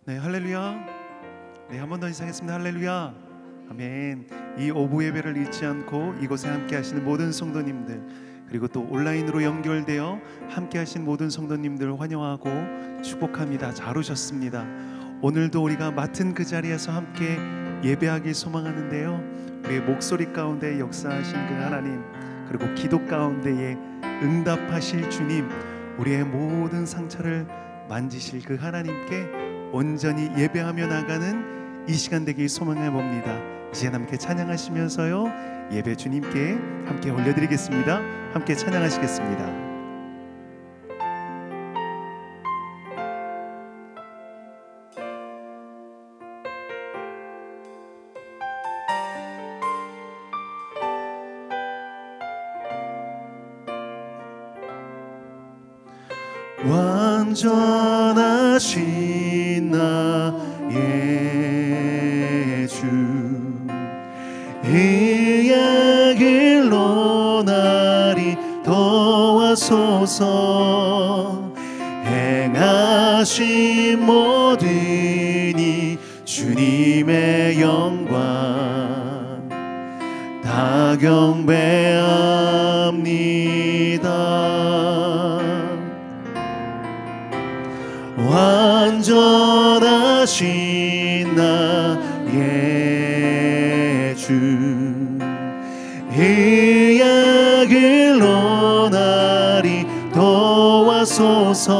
네, 할렐루야. 네, 한 번 더 인사하겠습니다. 할렐루야. 아멘. 이 오후 예배를 잊지 않고 이곳에 함께 하시는 모든 성도님들, 그리고 또 온라인으로 연결되어 함께 하신 모든 성도님들 환영하고 축복합니다. 잘 오셨습니다. 오늘도 우리가 맡은 그 자리에서 함께 예배하길 소망하는데요, 우리의 목소리 가운데 역사하신 그 하나님, 그리고 기도 가운데에 응답하실 주님, 우리의 모든 상처를 만지실 그 하나님께 온전히 예배하며 나가는 이 시간 되길 소망해 봅니다. 이제 함께 찬양하시면서요, 예배 주님께 함께 올려드리겠습니다. 함께 찬양하시겠습니다. 완전하신 나의 주, 의의 길로 나를 도와소서. 행하신 모든 이 주님의 영광 다 경배합니다. 완전하신 나의 주, 의의 길로 나를 도와소서.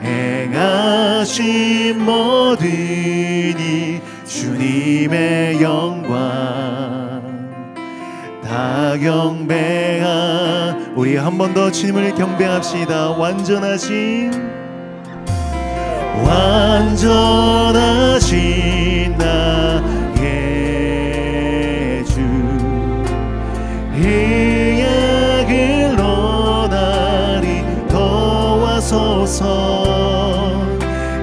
행하신 모든 이 주님의 영광 다 경배하. 우리 한 번 더 주님을 경배합시다. 완전하신 나의 주, 의의 길로 나를 도와소서.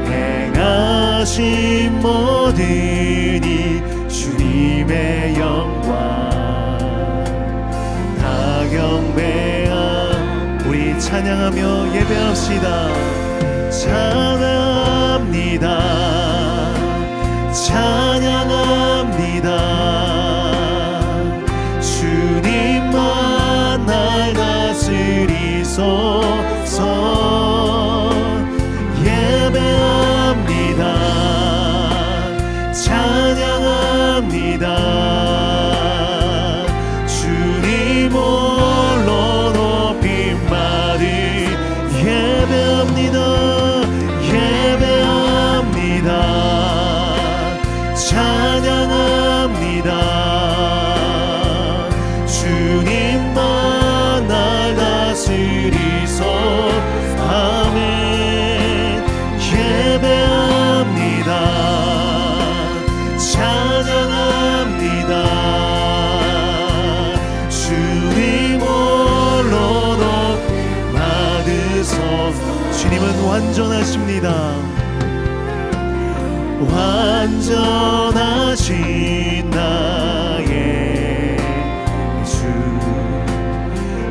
행하신 모든 이 주님의 영광 다 경배하. 우리 찬양하며 예배합시다. 찬양합니다. 찬양합니다. 주님만 날 다스리소서. 예배합니다. 찬양합니다. 주님 홀로 높임받으. 예배합니다. 찬양합니다. 주님만 날 다스리소. 아멘. 예배합니다. 찬양합니다. 주님 홀로 높이 받으소서. 주님은 완전하십니다. 완전하신 나의 주,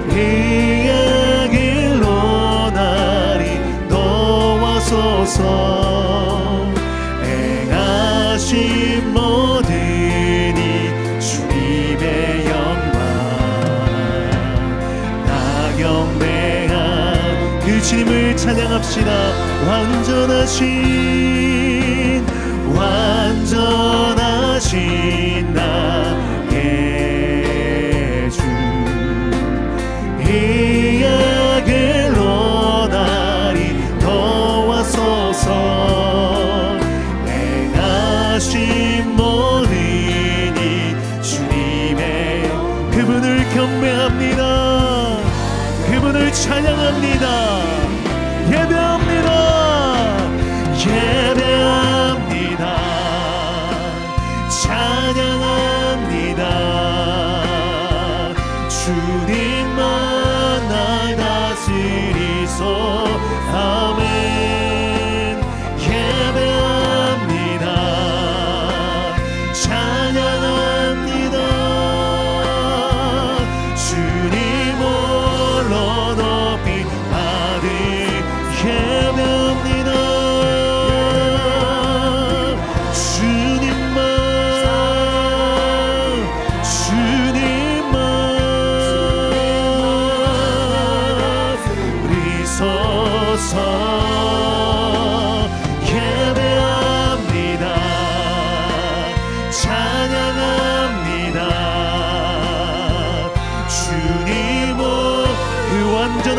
의의 길로 나를 도와소서. 행하신 모든 이 주님의 영광 다 경배한 그 주님을 찬양합시다. 완전하신 나의 주, 의의 길로 나를 도와소서. 행하신 모든 이 주님의 그분을 경배합니다. 그분을 찬양합니다. 예배합니다. 찬양합니다. 주님만 날 다스리소. 아멘. 예배합니다. 찬양합니다. 주님 홀로 높이 받으. 예배합니다.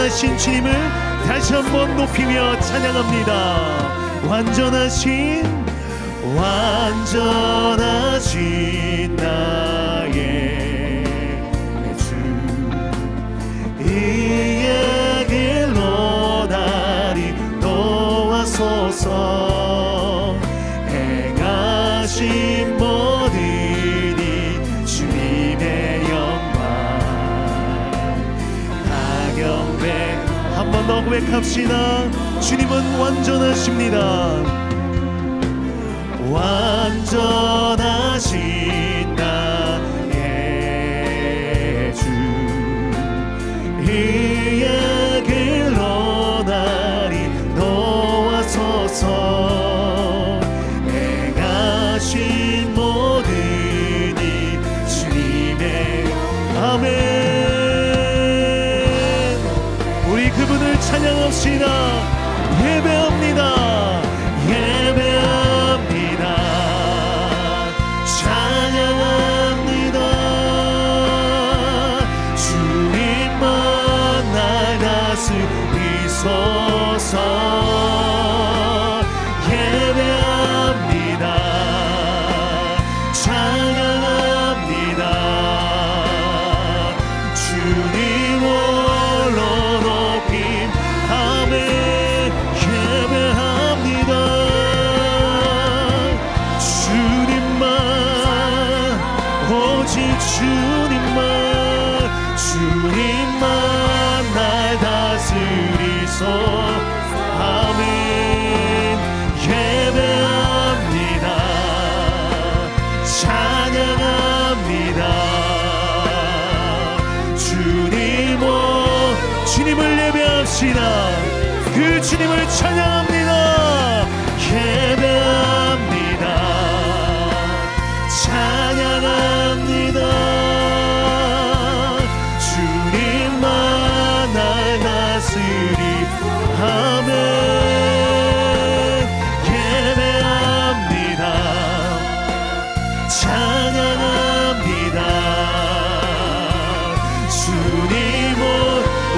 완전하신 주님을 다시 한번 높이며 찬양합니다. 완전하신 나의 주, 이의 길로 나를 도와소서. 행하신 모든 이 주님의 영광 다 경배. 한 번 더 고백합시다. 주님은 완전하십니다. 완전하신 나의 주, 이의 길로 나를 도와소서. 행하신 모든 이 주님의 아멘. 우리 그분을 찬양합시다. 예배합니다. 예배합니다. 찬양합니다. 주님만 날 다스리소서. 예배합니다. 찬양합니다. 주님 홀로 높임. 아멘. 예배합니다. 주님만, 오직 주님만 날 다스리소. 아멘. 예배합니다. 찬양합니다. 주님을 예배합시다. 그 주님을 찬양합니다. 예배합니다. 찬양합니다. 주님만 날 다스리. 아멘. 예배합니다. 찬양합니다.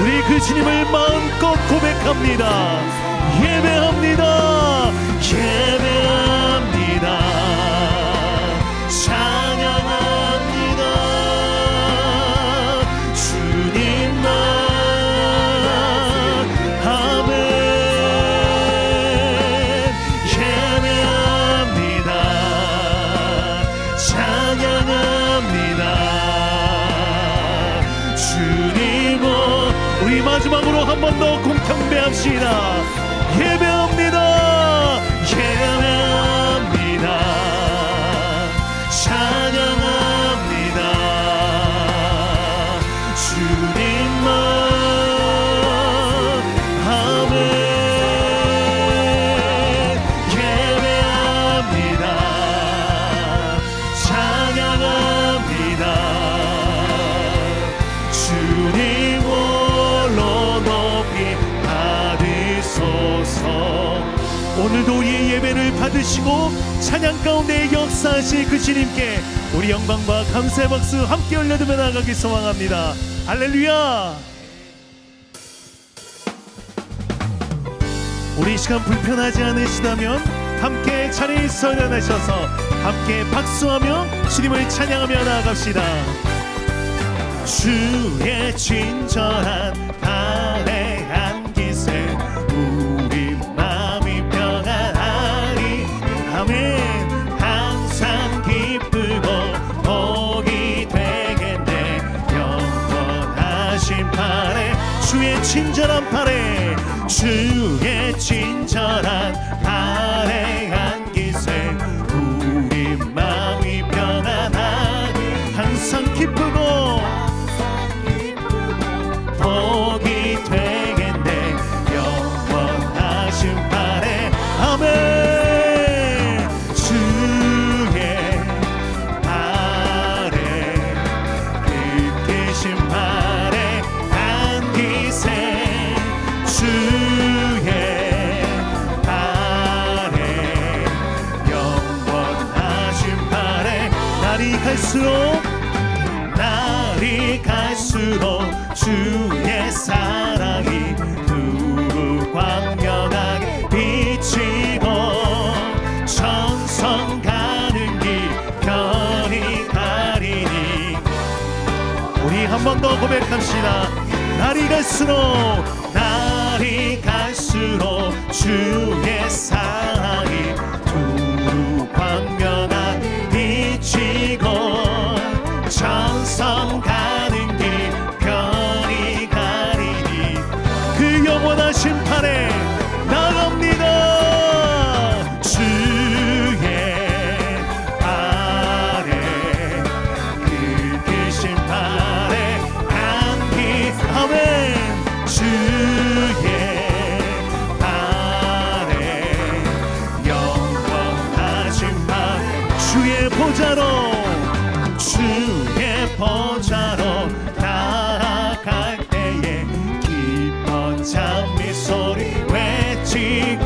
우리 그 주님을 마음껏 고백합니다. 예배합니다. 예배합니다. 찬양합니다. 주님만. 아멘. 예배합니다. 찬양합니다. 우리 마지막으로 한 번 더 공경배합시다. 예배합니다. 예배합니다. 찬양합니다. 주님만. 아멘. 예배합니다. 찬양합니다. 주님 오늘도 우리의 예배를 받으시고 찬양 가운데 역사하실 그 주님께 우리 영광과 감사의 박수 함께 올려드며 나아가기 소망합니다. 할렐루야. 우리 시간 불편하지 않으시다면 함께 자리에서 일어나셔서 함께 박수하며 주님을 찬양하며 나아갑시다. 주의 친절한 발에 안기세 우리 마음이 평안하리. 아멘. 항상 기쁘고 복이 되겠네. 영원하신 팔에 주의 친절한 팔에 주의 친절한 발에 안기세 우리 마음이 평안하리. 항상 기쁘고 복이 되겠네. 영원하신 팔에 아멘. 주의 팔에 끝이신 팔에 안기세 주의 팔에 영원하신 팔에 날이 갈수록 날이 갈수록 주의 사랑이 두루 광명하게 비치고 천성 가는 길 별이 가리니 우리 한 번 더 고백합시다. 날이 갈수록 주의 사랑이 두루 광명하게 비치고 천성 가는 길 별이 가리니 그 영원한 심판에 나갑니다. 주의 발에 그 심판에 안기 아멘. 주의 발에 영원한 심판 주의 보좌로 나아갈 때에 기뻐 찬미 소리 외치고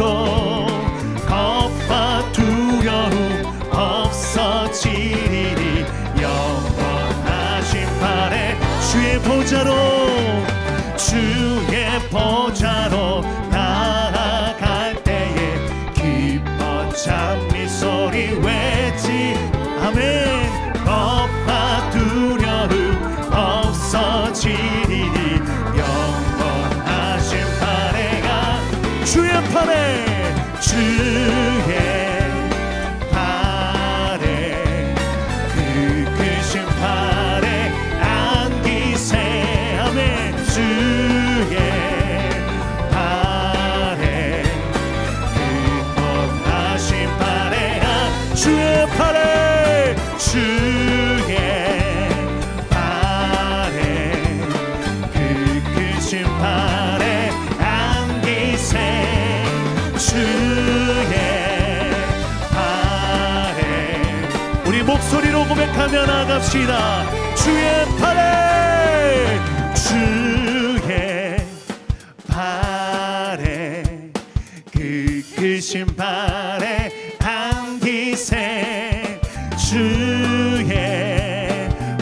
겁과 두려움 없어지리니 영원한 심판에 주의 보좌로 나아갈 때에 기뻐 찬미 소리 외치 아멘. 겁과 두려움 없어지리니 영원한 심판에 가 주의 팔에 그 심판에 안기세 아멘. 주의 팔에 겁나 심판에 주의 팔에 그 심판에 안기세 주의 팔에 우리 목소리로 고백하며 나갑시다. 주의 팔에 그 심판에 안기세 주의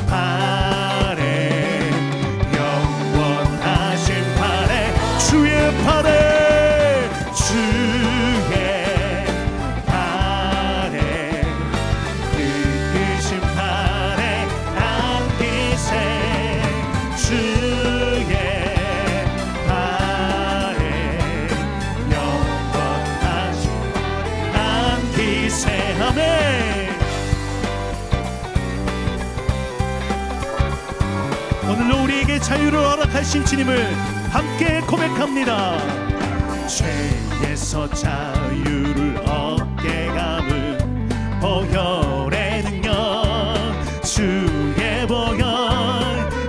팔에 영원한 심판에 주의 팔에 그 심판에 안기세 주의 팔에 영원한 심판에 안기세 아멘. 오늘도 우리에게 자유를 허락하신 주님을 함께 고백합니다. 죄에서 자유를 얻게 감은 보혈의 능력 주의 보혈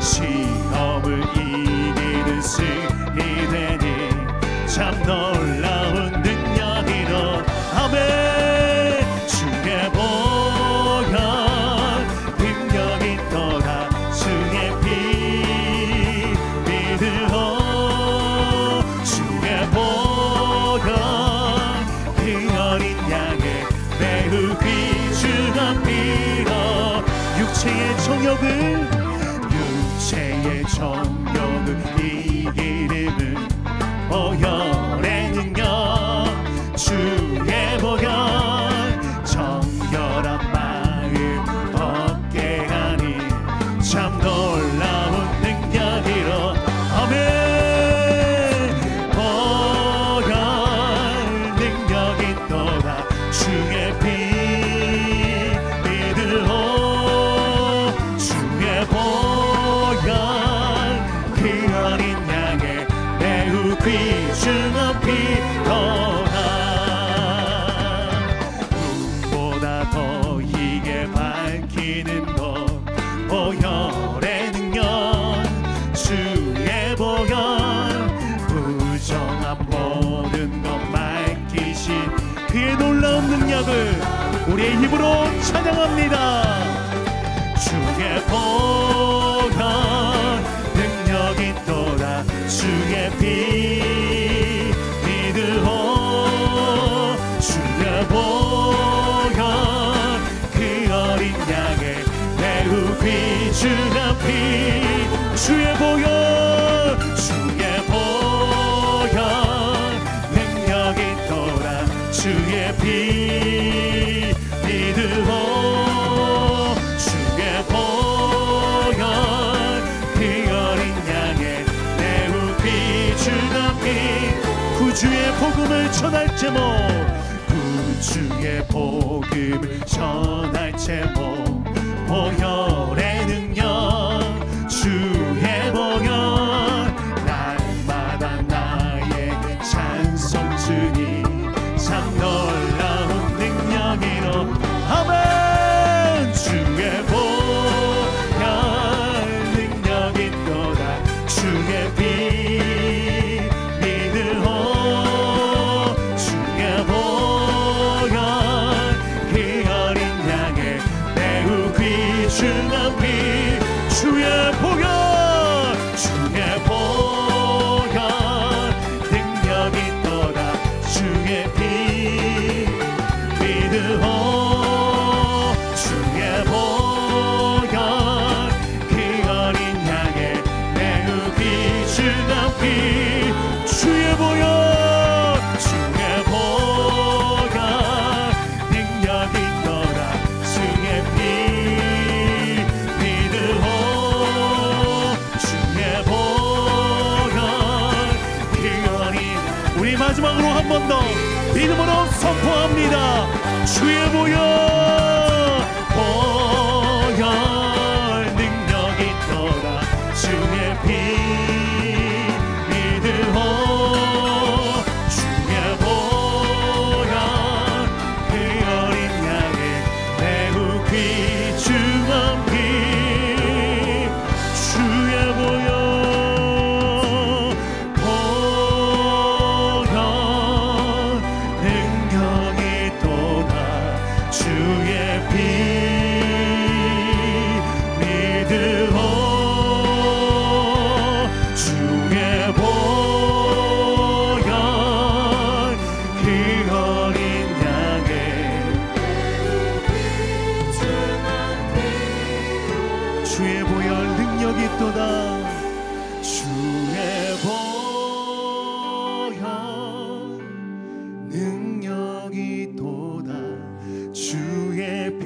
시험을 이기는 승리 되니 참 놀라운 능력이로 아멘. 주의 보혈 능력이 또다 주의 피 믿으오 주의 보혈 그 어린 양의 매우 귀중한 피로 육체의 정욕을 이기는 보혈의 능력 주의 보혈 정결한 마음 얻게 하니 참 놀라운 능력이로 아멘. 보혈 능력이 또다 주의 피 믿으오 주의 보혈 그 어린 양의 매우 귀중한 피로다 눈보다 더 희게 밝히는 것 보혈의 능력 주의 보혈 부정한 모든 것 밝히신 그의 놀라운 능력을 우리의 힘으로 찬양합니다. 주의 보혈 능력이 또다 주의 피 믿으오 주의 보혈 그 어린 양의 매우 매우 귀중한 피 주의 보혈 주의 보혈 능력 있도다 주의 피 믿으오 주의 보혈 그 어린 양의 매우 귀중한 피 구주의 복음을 전할 제목 구주의 복음을 전할 제목 보혈의 능력 주의 보혈 날마다 나에게 찬송 주니 참 놀라운 능력이로 아멘 주의 보혈 능력 있도다 주의 피 믿으오 주의 보혈 그 어린 양의 매우 귀중한 피 주의 보혈 주의 보혈 능력 있도다 주의 피 믿으오 주의 보혈 그 어린 양의 매우 귀중한 피 주의 보혈 주의 보혈 능력 있도다 주의 피 믿으오 주의 보혈 그 어린 우리 마지막으로 한 번 더 믿음으로 선포합니다 주의 보혈 보혈 능력 있도다 주의 피 믿으오 주의 보혈 그 어린 양의 매우 귀중한 피 주의 보혈 보혈 능력 있도다 주의 피 믿으오 주의 보혈 그 어린 양의 주의 보혈 능력 있도다 주의 보혈 능력 있도다 주의 피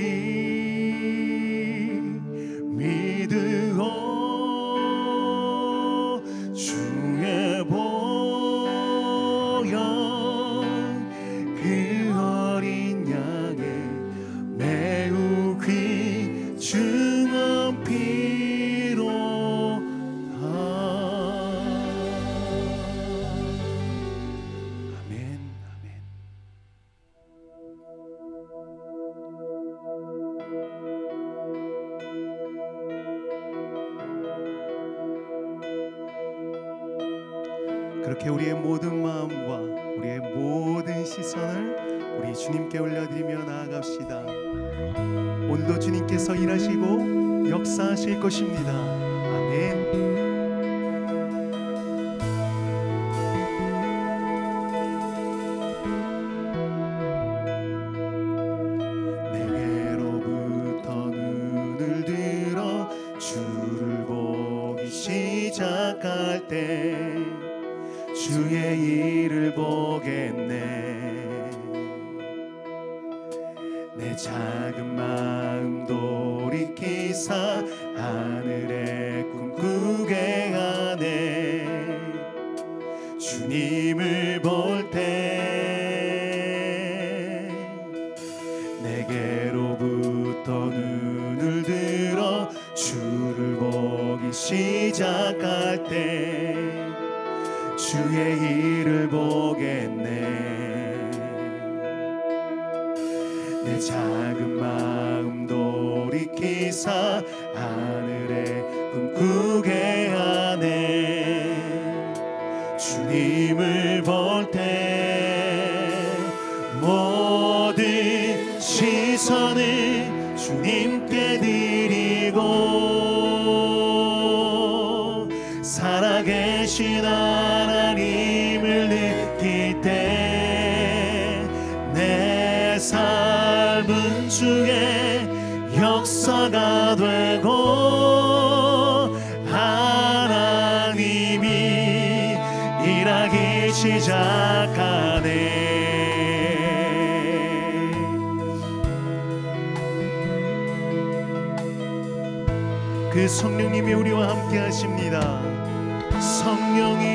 믿으오 주의 보혈 그 어린 양의 매우 귀중한 피로다 아멘 아멘 그렇게 우리의 모든 마음과 우리의 모든 시선을 우리 주님께 올려드리며 나아갑시다. 오늘도 주님께서 일하시고 역사하실 것입니다. 아멘. 내게로부터 눈을 들어 주를 보기 시작할 때 주의 일을 보겠네. 내 작은 마음 돌이키사 하늘의 꿈꾸게 하네. 주님을 볼 때 내게로부터 눈을 들어 주를 보기 시작할 때 주의 일을 보겠네. 내 작은 마음 돌이키사 하늘에 꿈꾸게 하네. 주님을 볼 때 모든 시선을 주님께 드리고 살아계신 하나님을 느낄 때 내 삶은 주의 역사가 되고 그 성령님이 우리와 함께 하십니다. 성령이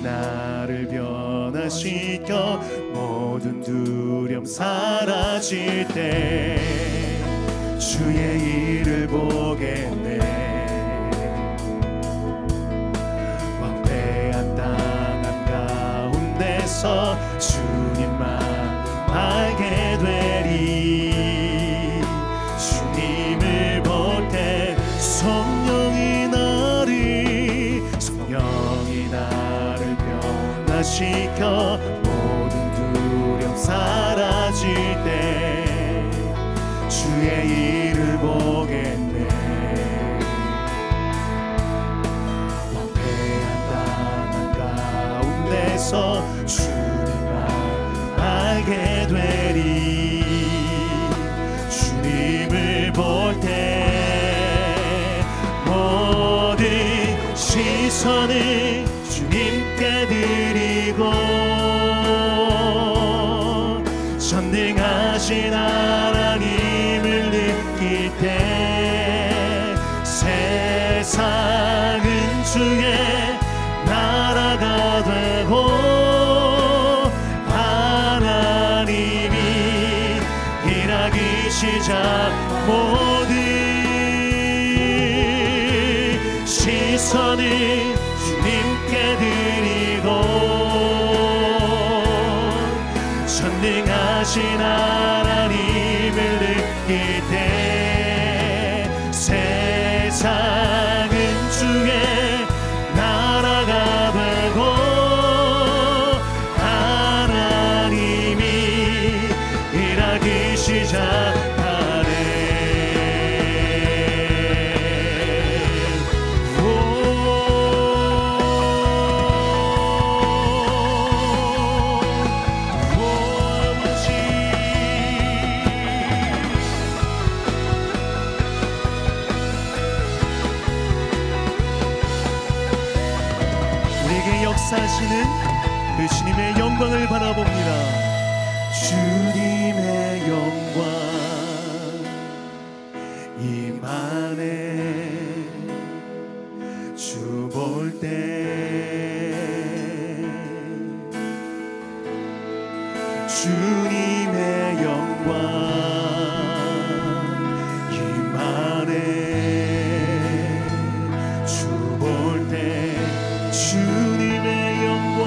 나를 변화시켜 모든 두려움 사라질 때 주의 일을 보겠네. 왕래한 땅 한가운데서 주님만 알게 되리. 주님을 볼 때 성령이 나를 변화시켜 모든 두려움 사라질 때 주의 일을 보겠네. 왕래한 땅 한가운데서 주님만 알게 되리. 주님을 볼 때 모든 시선을 주님께 드리고 전능하신 하나님을 느낄 때 세상은 주의 나라가 되고 하나님이 일하기 시작. 모든 시선을 주님께 드리고 전능하신 하나님을 느낄 때 세상은 주의 나라가 되고 하나님이 일하기 시작하네. 역사하시는 그 주님의 영광을 바라봅니다. 주님의 영광 임하네. 주 볼 때 주님의 영광 임하네. 주 볼 때 주님의 영광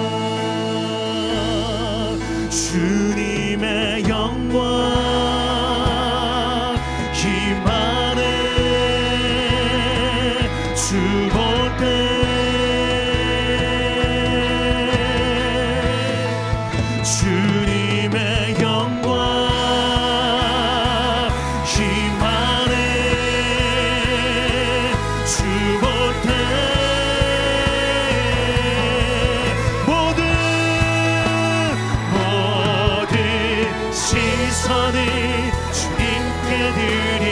임하네. 주 볼 때 주님의 영광 임하네. 주 볼 때 시선을 주님께 드리.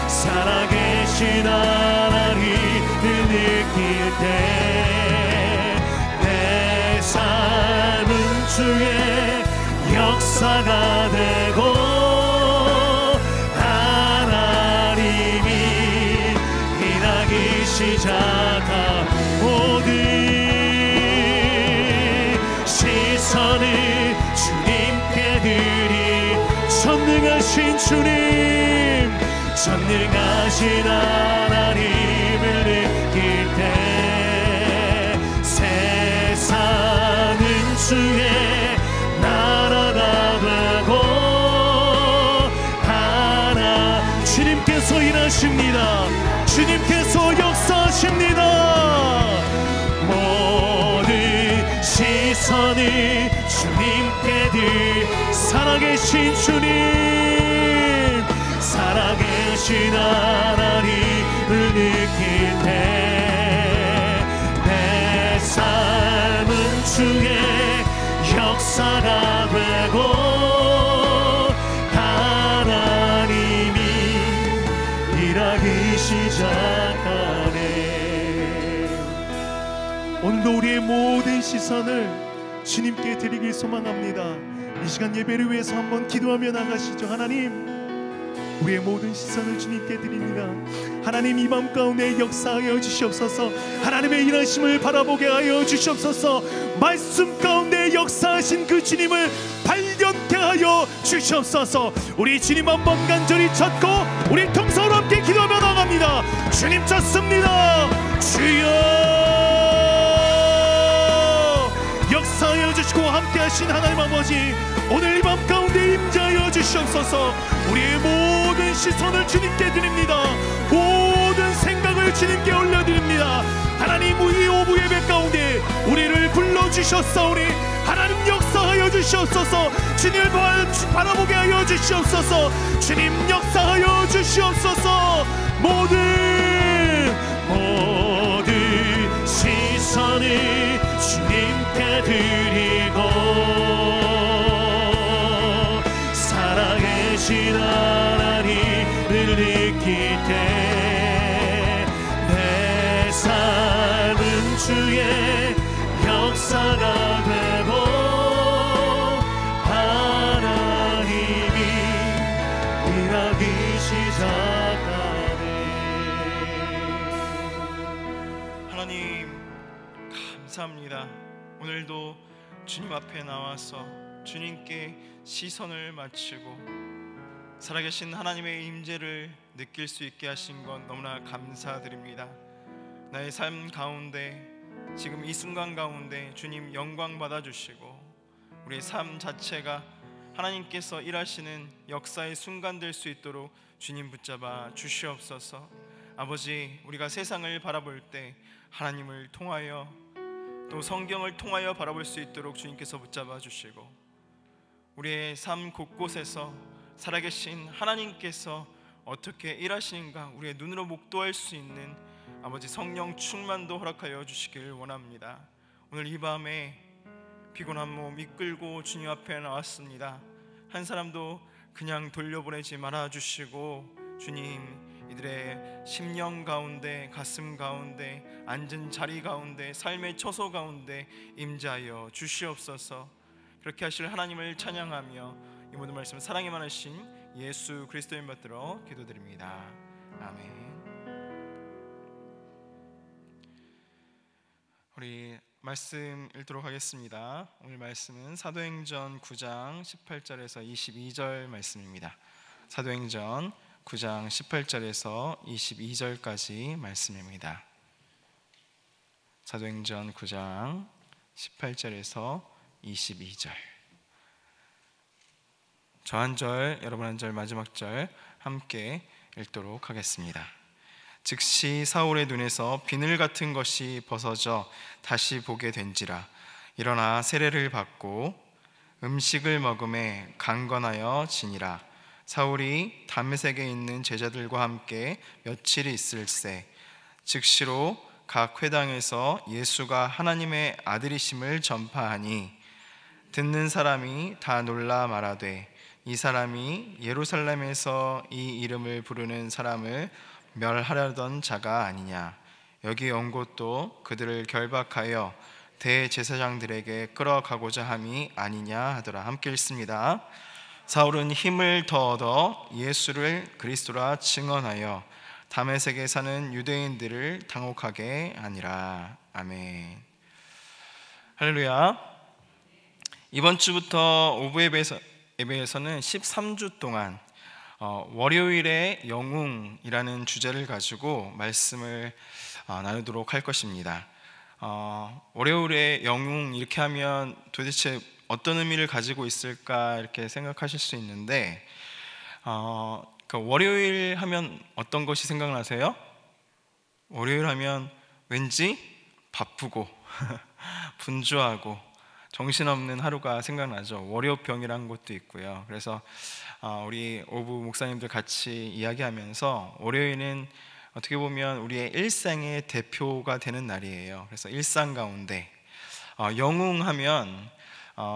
살아계신 하나님을 느낄 때 내 삶은 주의 역사가 되고 하나님이 일하기 시작한 모든 시선을 주님께 드리. 전능하신 주님, 전능하신 하나님을 느낄 때 세상은 주의 나라가 되고 주님께서 일하십니다. 주님께서 역사하십니다. 모든 시선을 주님께 살아계신 주님, 살아계신 하나님을 느낄 때 내 삶은 주의 역사가 되고 하나님이 일하기 시작하네. 오늘도 우리의 모든 시선을 주님께 드리길 소망합니다. 이 시간 예배를 위해서 한번 기도하며 나가시죠. 하나님, 우리의 모든 시선을 주님께 드립니다. 하나님, 이 밤 가운데 역사하여 주시옵소서. 하나님의 일하심을 바라보게 하여 주시옵소서. 말씀 가운데 역사하신 그 주님을 발견케 하여 주시옵소서. 우리 주님 한번 간절히 찾고 우리 통성으로 함께 기도하며 나갑니다. 주님 찾습니다. 주여, 역사하여 주시고 함께 하신 하나님 아버지, 오늘 이 밤 가운데 임재하여 주시옵소서. 우리의 모든 시선을 주님께 드립니다. 모든 생각을 주님께 올려드립니다. 하나님, 이 오후 예배 가운데 우리를 불러주셨사오니 하나님 역사하여 주시옵소서. 주님을 바라보게 하여 주시옵소서. 주님 역사하여 주시옵소서. 모든 시선을 주님께 드리고 살아계신 하나님을 느낄 때 내 삶은 주의 역사가 되고 하나님이 일하기 시작하네. 하나님 감사합니다. 오늘도 주님 앞에 나와서 주님께 시선을 맞추고 살아계신 하나님의 임재를 느낄 수 있게 하신 것 너무나 감사드립니다. 나의 삶 가운데, 지금 이 순간 가운데 주님 영광 받아주시고 우리의 삶 자체가 하나님께서 일하시는 역사의 순간 될 수 있도록 주님 붙잡아 주시옵소서. 아버지, 우리가 세상을 바라볼 때 하나님을 통하여 또 성경을 통하여 바라볼 수 있도록 주님께서 붙잡아 주시고 우리의 삶 곳곳에서 살아계신 하나님께서 어떻게 일하시는가 우리의 눈으로 목도할 수 있는 아버지 성령 충만도 허락하여 주시길 원합니다. 오늘 이 밤에 피곤한 몸 이끌고 주님 앞에 나왔습니다. 한 사람도 그냥 돌려보내지 말아주시고 주님, 이들의 심령 가운데, 가슴 가운데, 앉은 자리 가운데, 삶의 처소 가운데 임재하여 주시옵소서. 그렇게 하실 하나님을 찬양하며 이 모든 말씀 사랑이 많으신 예수 그리스도의 이름 받들어 기도드립니다. 아멘. 우리 말씀 읽도록 하겠습니다. 오늘 말씀은 사도행전 9장 18절에서 22절 말씀입니다. 사도행전 9장 18절에서 22절까지 말씀입니다. 사도행전 9장 18절에서 22절. 저 한 절, 여러분 한 절, 마지막 절 함께 읽도록 하겠습니다. 즉시 사울의 눈에서 비늘 같은 것이 벗어져 다시 보게 된지라. 일어나 세례를 받고 음식을 먹음에 강건하여 지니라. 사울이 담메색에 있는 제자들과 함께 며칠 있을새 즉시로 각 회당에서 예수가 하나님의 아들이심을 전파하니 듣는 사람이 다 놀라 말하되 이 사람이 예루살렘에서 이 이름을 부르는 사람을 멸하려던 자가 아니냐. 여기 온 곳도 그들을 결박하여 대제사장들에게 끌어가고자 함이 아니냐 하더라. 함께 읽습니다. 사울은 힘을 더 얻어 예수를 그리스도라 증언하여 다메섹에 사는 유대인들을 당혹하게 하니라. 아멘. 할렐루야. 이번 주부터 오브 예배에서는 13주 동안 월요일의 영웅이라는 주제를 가지고 말씀을 나누도록 할 것입니다. 월요일의 영웅, 이렇게 하면 도대체 어떤 의미를 가지고 있을까 이렇게 생각하실 수 있는데 월요일 하면 어떤 것이 생각나세요? 월요일 하면 왠지 바쁘고 분주하고 정신없는 하루가 생각나죠. 월요병이라는 것도 있고요. 그래서 우리 오부 목사님들 같이 이야기하면서 월요일은 어떻게 보면 우리의 일상의 대표가 되는 날이에요. 그래서 일상 가운데 영웅하면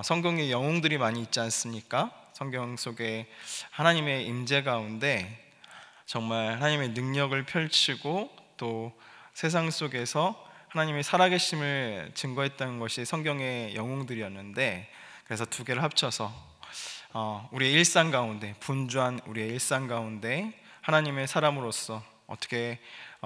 성경에 영웅들이 많이 있지 않습니까? 성경 속에 하나님의 임재 가운데 정말 하나님의 능력을 펼치고 또 세상 속에서 하나님의 살아계심을 증거했다는 것이 성경의 영웅들이었는데, 그래서 두 개를 합쳐서 우리의 일상 가운데, 분주한 우리의 일상 가운데 하나님의 사람으로서 어떻게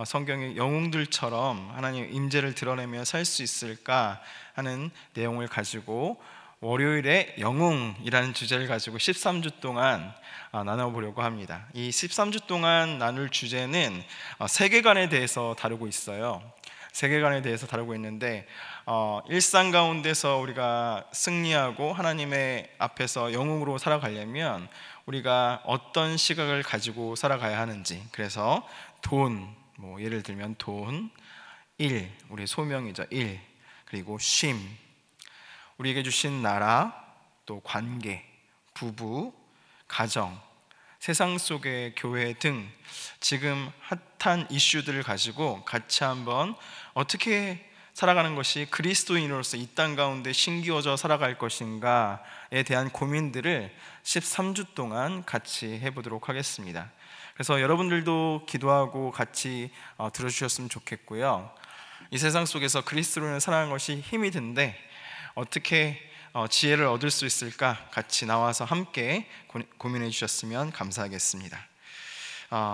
성경의 영웅들처럼 하나님의 임재를 드러내며 살 수 있을까 하는 내용을 가지고 월요일에 영웅이라는 주제를 가지고 13주 동안 나눠보려고 합니다. 이 13주 동안 나눌 주제는 세계관에 대해서 다루고 있어요. 세계관에 대해서 다루고 있는데 일상 가운데서 우리가 승리하고 하나님의 앞에서 영웅으로 살아가려면 우리가 어떤 시각을 가지고 살아가야 하는지, 그래서 돈, 예를 들면 돈, 일, 우리의 소명이죠. 일, 그리고 쉼, 우리에게 주신 나라, 또 관계, 부부, 가정, 세상 속의 교회 등 지금 핫한 이슈들을 가지고 같이 한번 어떻게 살아가는 것이 그리스도인으로서 이 땅 가운데 신기어져 살아갈 것인가에 대한 고민들을 13주 동안 같이 해보도록 하겠습니다. 그래서 여러분들도 기도하고 같이 들어주셨으면 좋겠고요. 이 세상 속에서 그리스도인을 살아가는 것이 힘이 든데 어떻게 지혜를 얻을 수 있을까 같이 나와서 함께 고민해 주셨으면 감사하겠습니다.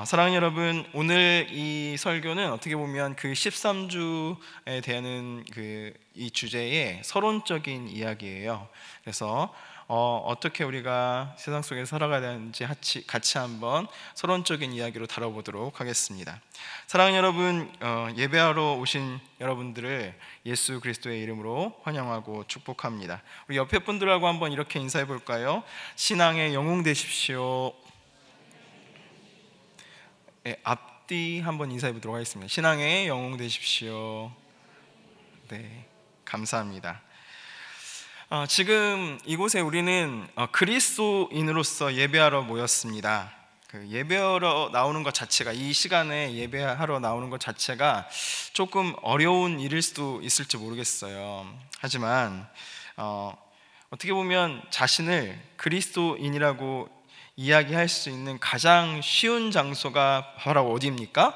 사랑하는 여러분, 오늘 이 설교는 어떻게 보면 그 13주에 대한 이 주제의 서론적인 이야기예요. 그래서 어떻게 우리가 세상 속에 살아가야 되는지 같이 한번 서론적인 이야기로 다뤄보도록 하겠습니다. 사랑하는 여러분, 예배하러 오신 여러분들을 예수 그리스도의 이름으로 환영하고 축복합니다. 우리 옆에 분들하고 한번 이렇게 인사해 볼까요? 신앙의 영웅 되십시오. 네, 앞뒤 한번 인사해 보도록 하겠습니다. 신앙의 영웅 되십시오. 네, 감사합니다. 지금 이곳에 우리는 그리스도인으로서 예배하러 모였습니다. 예배하러 나오는 것 자체가, 이 시간에 예배하러 나오는 것 자체가 조금 어려운 일일 수도 있을지 모르겠어요. 하지만 어떻게 보면 자신을 그리스도인이라고 이야기할 수 있는 가장 쉬운 장소가 바로 어디입니까?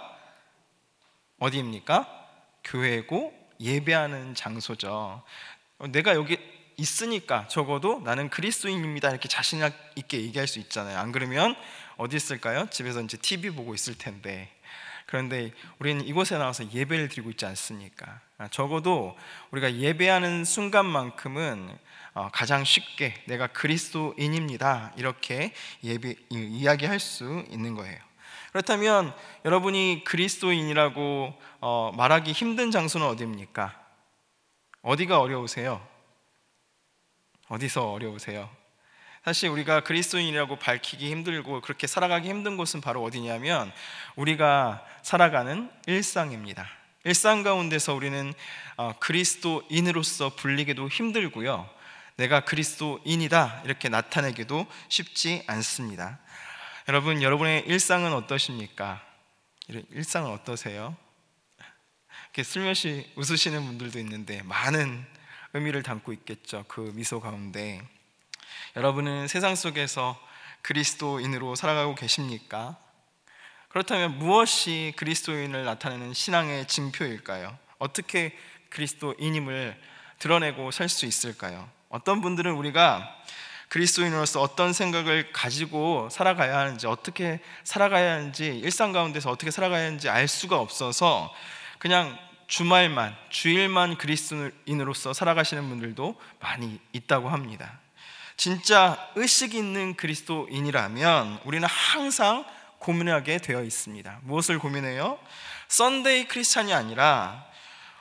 교회고 예배하는 장소죠. 내가 여기 있으니까 적어도 나는 그리스도인입니다 이렇게 자신 있게 얘기할 수 있잖아요. 안 그러면 어디 있을까요? 집에서 이제 TV 보고 있을 텐데. 그런데 우리는 이곳에 나와서 예배를 드리고 있지 않습니까? 적어도 우리가 예배하는 순간만큼은 가장 쉽게 내가 그리스도인입니다 이렇게 이야기할 수 있는 거예요. 그렇다면 여러분이 그리스도인이라고 말하기 힘든 장소는 어디입니까? 어디가 어려우세요? 어디서 어려우세요? 사실 우리가 그리스도인이라고 밝히기 힘들고 그렇게 살아가기 힘든 곳은 바로 어디냐면 우리가 살아가는 일상입니다. 일상 가운데서 우리는 그리스도인으로서 불리기도 힘들고요, 내가 그리스도인이다 이렇게 나타내기도 쉽지 않습니다. 여러분, 여러분의 일상은 어떠십니까? 일상은 어떠세요? 이렇게 슬며시 웃으시는 분들도 있는데 많은 의미를 담고 있겠죠. 그 미소 가운데 여러분은 세상 속에서 그리스도인으로 살아가고 계십니까? 그렇다면 무엇이 그리스도인을 나타내는 신앙의 징표일까요? 어떻게 그리스도인임을 드러내고 살 수 있을까요? 어떤 분들은 우리가 그리스도인으로서 어떤 생각을 가지고 살아가야 하는지, 어떻게 살아가야 하는지, 일상 가운데서 어떻게 살아가야 하는지 알 수가 없어서 그냥 주일만 그리스도인으로서 살아가시는 분들도 많이 있다고 합니다. 진짜 의식 있는 그리스도인이라면 우리는 항상 고민하게 되어 있습니다. 무엇을 고민해요? 썬데이 크리스찬이 아니라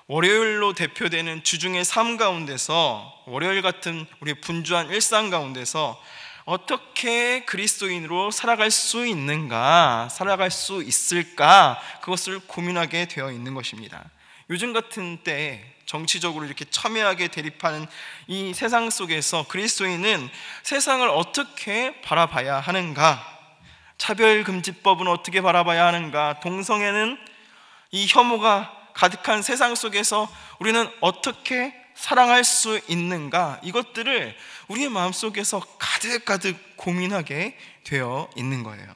월요일로 대표되는 주중의 삶 가운데서, 월요일 같은 우리 분주한 일상 가운데서 어떻게 그리스도인으로 살아갈 수 있는가, 살아갈 수 있을까, 그것을 고민하게 되어 있는 것입니다. 요즘 같은 때에 정치적으로 이렇게 첨예하게 대립하는 이 세상 속에서 그리스도인은 세상을 어떻게 바라봐야 하는가, 차별금지법은 어떻게 바라봐야 하는가, 동성애는 이 혐오가 가득한 세상 속에서 우리는 어떻게 사랑할 수 있는가, 이것들을 우리의 마음속에서 가득가득 고민하게 되어 있는 거예요.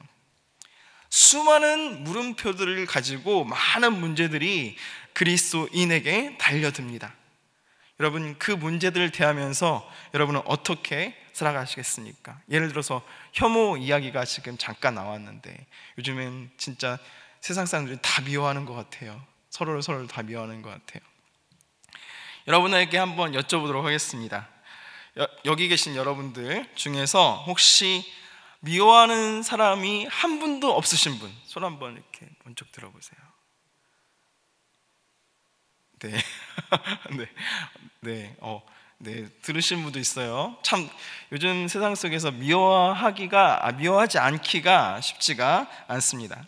수많은 물음표들을 가지고 많은 문제들이 그리스도인에게 달려듭니다. 여러분, 그 문제들을 대하면서 여러분은 어떻게 살아가시겠습니까? 예를 들어서 혐오 이야기가 지금 잠깐 나왔는데 요즘엔 진짜 세상 사람들이 다 미워하는 것 같아요. 서로를 다 미워하는 것 같아요. 여러분에게 한번 여쭤보도록 하겠습니다. 여기 계신 여러분들 중에서 혹시 미워하는 사람이 한 분도 없으신 분, 손 한번 이렇게 번쩍 들어보세요. 네. 네, 들으신 분도 있어요. 참 요즘 세상 속에서 미워하지 않기가 쉽지가 않습니다.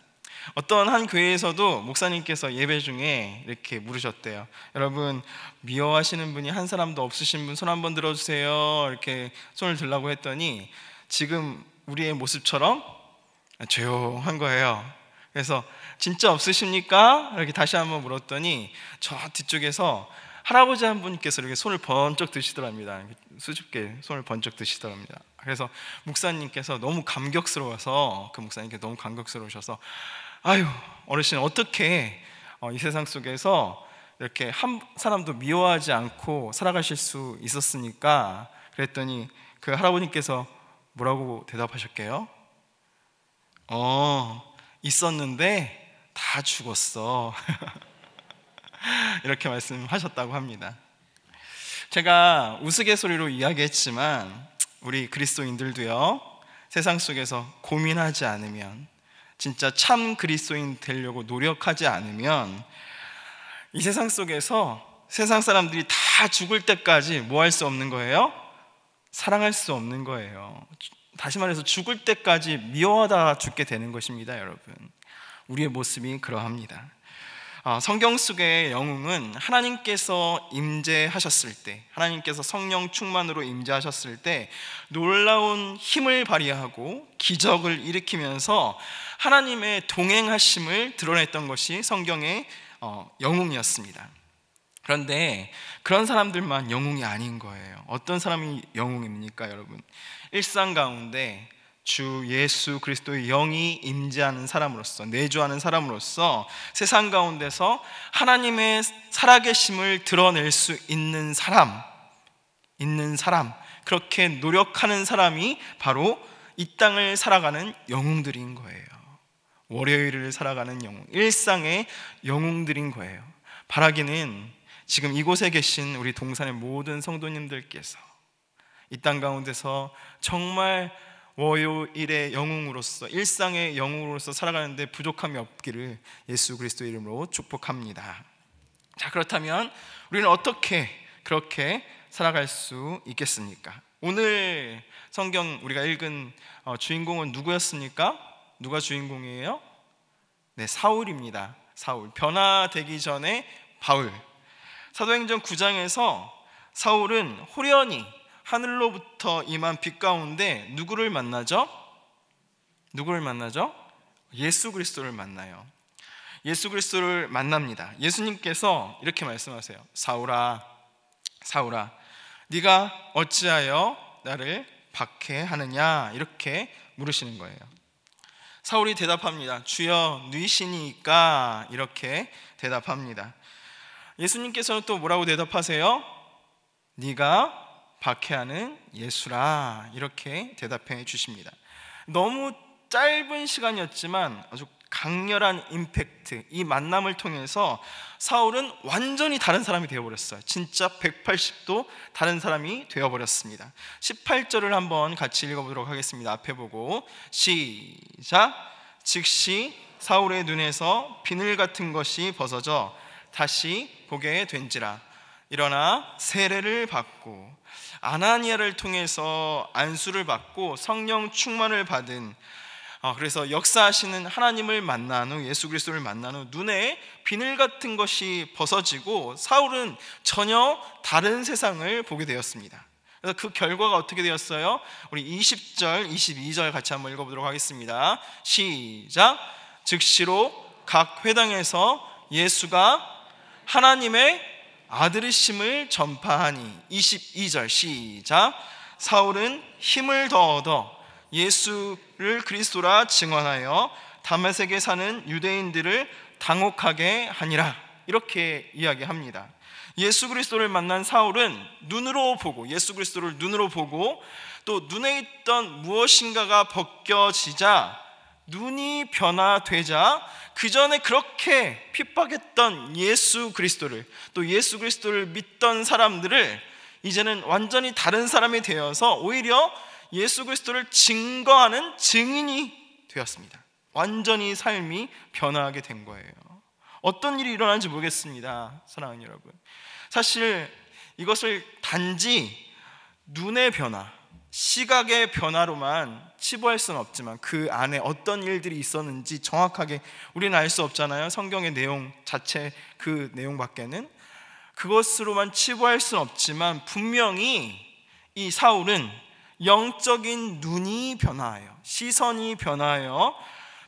어떤 한 교회에서도 목사님께서 예배 중에 이렇게 물으셨대요. 여러분, 미워하시는 분이 한 사람도 없으신 분 손 한번 들어주세요. 이렇게 손을 들라고 했더니 지금 우리의 모습처럼 조용한 거예요. 그래서 진짜 없으십니까? 이렇게 다시 한번 물었더니 저 뒤쪽에서 할아버지 한 분께서 이렇게 손을 번쩍 드시더랍니다. 수줍게 손을 번쩍 드시더랍니다. 그래서 목사님께서 너무 감격스러워서, 그 목사님께 너무 감격스러우셔서, 아유, 어르신 어떻게 이 세상 속에서 이렇게 한 사람도 미워하지 않고 살아가실 수 있었습니까? 그랬더니 그 할아버님께서 뭐라고 대답하셨게요? 있었는데 다 죽었어. 이렇게 말씀하셨다고 합니다. 제가 우스갯소리로 이야기했지만 우리 그리스도인들도요, 세상 속에서 고민하지 않으면, 진짜 참 그리스도인 되려고 노력하지 않으면 이 세상 속에서 세상 사람들이 다 죽을 때까지 뭐 할 수 없는 거예요? 사랑할 수 없는 거예요. 다시 말해서 죽을 때까지 미워하다 죽게 되는 것입니다. 여러분, 우리의 모습이 그러합니다. 성경 속의 영웅은 하나님께서 임재하셨을 때, 하나님께서 성령 충만으로 임재하셨을 때 놀라운 힘을 발휘하고 기적을 일으키면서 하나님의 동행하심을 드러냈던 것이 성경의 영웅이었습니다. 그런데 그런 사람들만 영웅이 아닌 거예요. 어떤 사람이 영웅입니까, 여러분? 일상 가운데 주 예수 그리스도의 영이 임재하는 사람으로서, 내주하는 사람으로서 세상 가운데서 하나님의 살아계심을 드러낼 수 있는 사람, 그렇게 노력하는 사람이 바로 이 땅을 살아가는 영웅들인 거예요. 월요일을 살아가는 영웅, 일상의 영웅들인 거예요. 바라기는 지금 이곳에 계신 우리 동산의 모든 성도님들께서 이 땅 가운데서 정말 월요일의 영웅으로서, 일상의 영웅으로서 살아가는데 부족함이 없기를 예수 그리스도 이름으로 축복합니다. 자, 그렇다면 우리는 어떻게 그렇게 살아갈 수 있겠습니까? 오늘 성경 우리가 읽은 주인공은 누구였습니까? 누가 주인공이에요? 네, 사울입니다. 사울, 변화되기 전에 바울. 사도행전 9장에서 사울은 호련히 하늘로부터 임한 빛 가운데 누구를 만나죠? 예수 그리스도를 만나요. 예수 그리스도를 만납니다. 예수님께서 이렇게 말씀하세요. 사울아, 네가 어찌하여 나를 박해하느냐? 이렇게 물으시는 거예요. 사울이 대답합니다. 주여, 누이시니까. 이렇게 대답합니다. 예수님께서는 또 뭐라고 대답하세요? 네가 박해하는 예수라. 이렇게 대답해 주십니다. 너무 짧은 시간이었지만 아주 강렬한 임팩트, 이 만남을 통해서 사울은 완전히 다른 사람이 되어버렸어요. 진짜 180도 다른 사람이 되어버렸습니다. 18절을 한번 같이 읽어보도록 하겠습니다. 앞에 보고 시작. 즉시 사울의 눈에서 비늘 같은 것이 벗어져 다시 보게 된지라. 일어나 세례를 받고 아나니아를 통해서 안수를 받고 성령 충만을 받은, 그래서 역사하시는 하나님을 만난 후, 예수 그리스도를 만난 후 눈에 비늘 같은 것이 벗어지고 사울은 전혀 다른 세상을 보게 되었습니다. 그래서 그 결과가 어떻게 되었어요? 우리 20절, 22절 같이 한번 읽어보도록 하겠습니다. 시작. 즉시로 각 회당에서 예수가 하나님의 아들이심을 전파하니. 22절 시작. 사울은 힘을 더 얻어 예수를 그리스도라 증언하여 다메섹에 사는 유대인들을 당혹하게 하니라. 이렇게 이야기합니다. 예수 그리스도를 만난 사울은 눈으로 보고, 예수 그리스도를 눈으로 보고, 또 눈에 있던 무엇인가가 벗겨지자, 눈이 변화되자, 그 전에 그렇게 핍박했던 예수 그리스도를, 또 예수 그리스도를 믿던 사람들을 이제는 완전히 다른 사람이 되어서 오히려 예수 그리스도를 증거하는 증인이 되었습니다. 완전히 삶이 변화하게 된 거예요. 어떤 일이 일어나는지 모르겠습니다, 사랑하는 여러분. 사실 이것을 단지 눈의 변화, 시각의 변화로만 치부할 수는 없지만 그 안에 어떤 일들이 있었는지 정확하게 우리는 알 수 없잖아요. 성경의 내용 자체, 그 내용밖에는. 그것으로만 치부할 수는 없지만 분명히 이 사울은 영적인 눈이 변화하여, 시선이 변화하여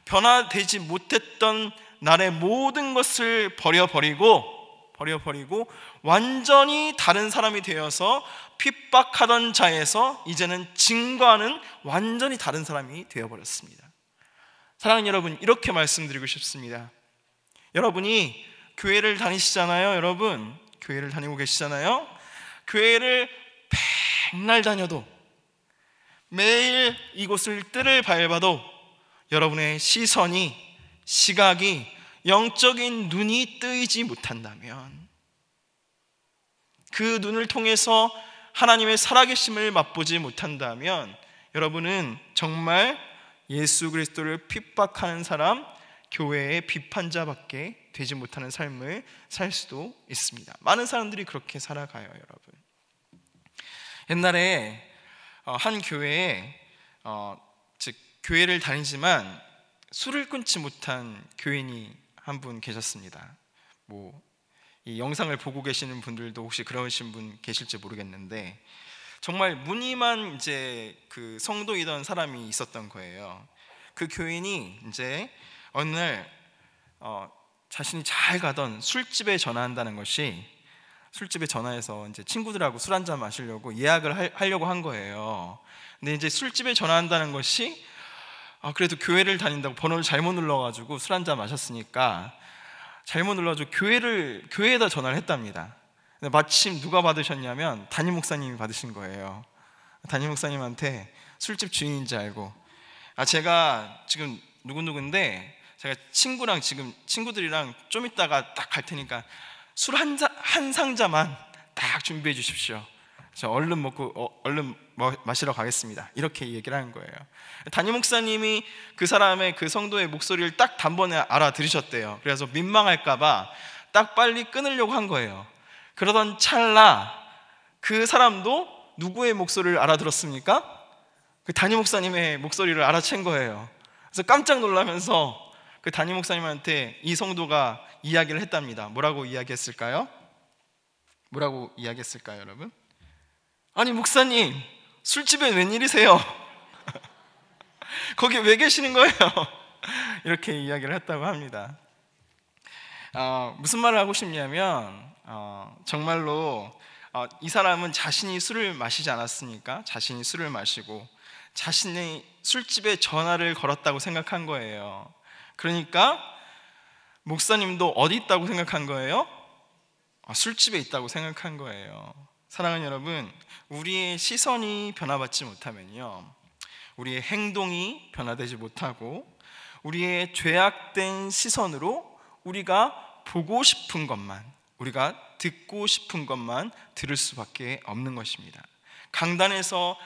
변화되지 못했던 날의 모든 것을 버려버리고 완전히 다른 사람이 되어서 핍박하던 자에서 이제는 증거하는 완전히 다른 사람이 되어버렸습니다. 사랑하는 여러분, 이렇게 말씀드리고 싶습니다. 여러분이 교회를 다니시잖아요. 여러분 교회를 다니고 계시잖아요. 교회를 백날 다녀도, 매일 이곳을 뜰을 밟아도 여러분의 시선이, 시각이, 영적인 눈이 뜨이지 못한다면, 그 눈을 통해서 하나님의 살아계심을 맛보지 못한다면 여러분은 정말 예수 그리스도를 핍박하는 사람, 교회의 비판자밖에 되지 못하는 삶을 살 수도 있습니다. 많은 사람들이 그렇게 살아가요, 여러분. 옛날에 한 교회에 즉 교회를 다니지만 술을 끊지 못한 교인이 한 분 계셨습니다. 이 영상을 보고 계시는 분들도 혹시 그러신 분 계실지 모르겠는데, 정말 무늬만 이제 그 성도이던 사람이 있었던 거예요. 그 교인이 이제 어느 날 자신이 잘 가던 술집에 전화한다는 것이, 술집에 전화해서 이제 친구들하고 술 한잔 마시려고 예약을 하려고 한 거예요. 근데 이제 술집에 전화한다는 것이 그래도 교회를 다닌다고 번호를 잘못 눌러가지고 술 한잔 마셨으니까 잘못 눌러가지고 교회에다 전화를 했답니다. 근데 마침 누가 받으셨냐면 담임 목사님이 받으신 거예요. 담임 목사님한테 술집 주인인지 알고, 제가 지금 누구누구인데 제가 친구들이랑 좀 이따가 딱 갈 테니까 술 한 상자만 딱 준비해 주십시오. 저 얼른 먹고 얼른 마시러 가겠습니다. 이렇게 얘기를 하는 거예요. 담임 목사님이 그 사람의, 그 성도의 목소리를 딱 단번에 알아들으셨대요. 그래서 민망할까봐 딱 빨리 끊으려고 한 거예요. 그러던 찰나 그 사람도 누구의 목소리를 알아들었습니까? 그 담임 목사님의 목소리를 알아챈 거예요. 그래서 깜짝 놀라면서 그 담임 목사님한테 이 성도가 이야기를 했답니다. 뭐라고 이야기했을까요? 여러분? 아니 목사님, 술집에 웬일이세요? 거기 왜 계시는 거예요? 이렇게 이야기를 했다고 합니다. 무슨 말을 하고 싶냐면 정말로 이 사람은 자신이 술을 마시지 않았으니까 자신이 술을 마시고 자신의 술집에 전화를 걸었다고 생각한 거예요. 그러니까 목사님도 어디 있다고 생각한 거예요? 술집에 있다고 생각한 거예요. 사랑하는 여러분, 우리의 시선이 변화받지 못하면요, 우리의 행동이 변화되지 못하고 우리의 죄악된 시선으로 우리가 보고 싶은 것만, 우리가 듣고 싶은 것만 들을 수밖에 없는 것입니다. 강단에서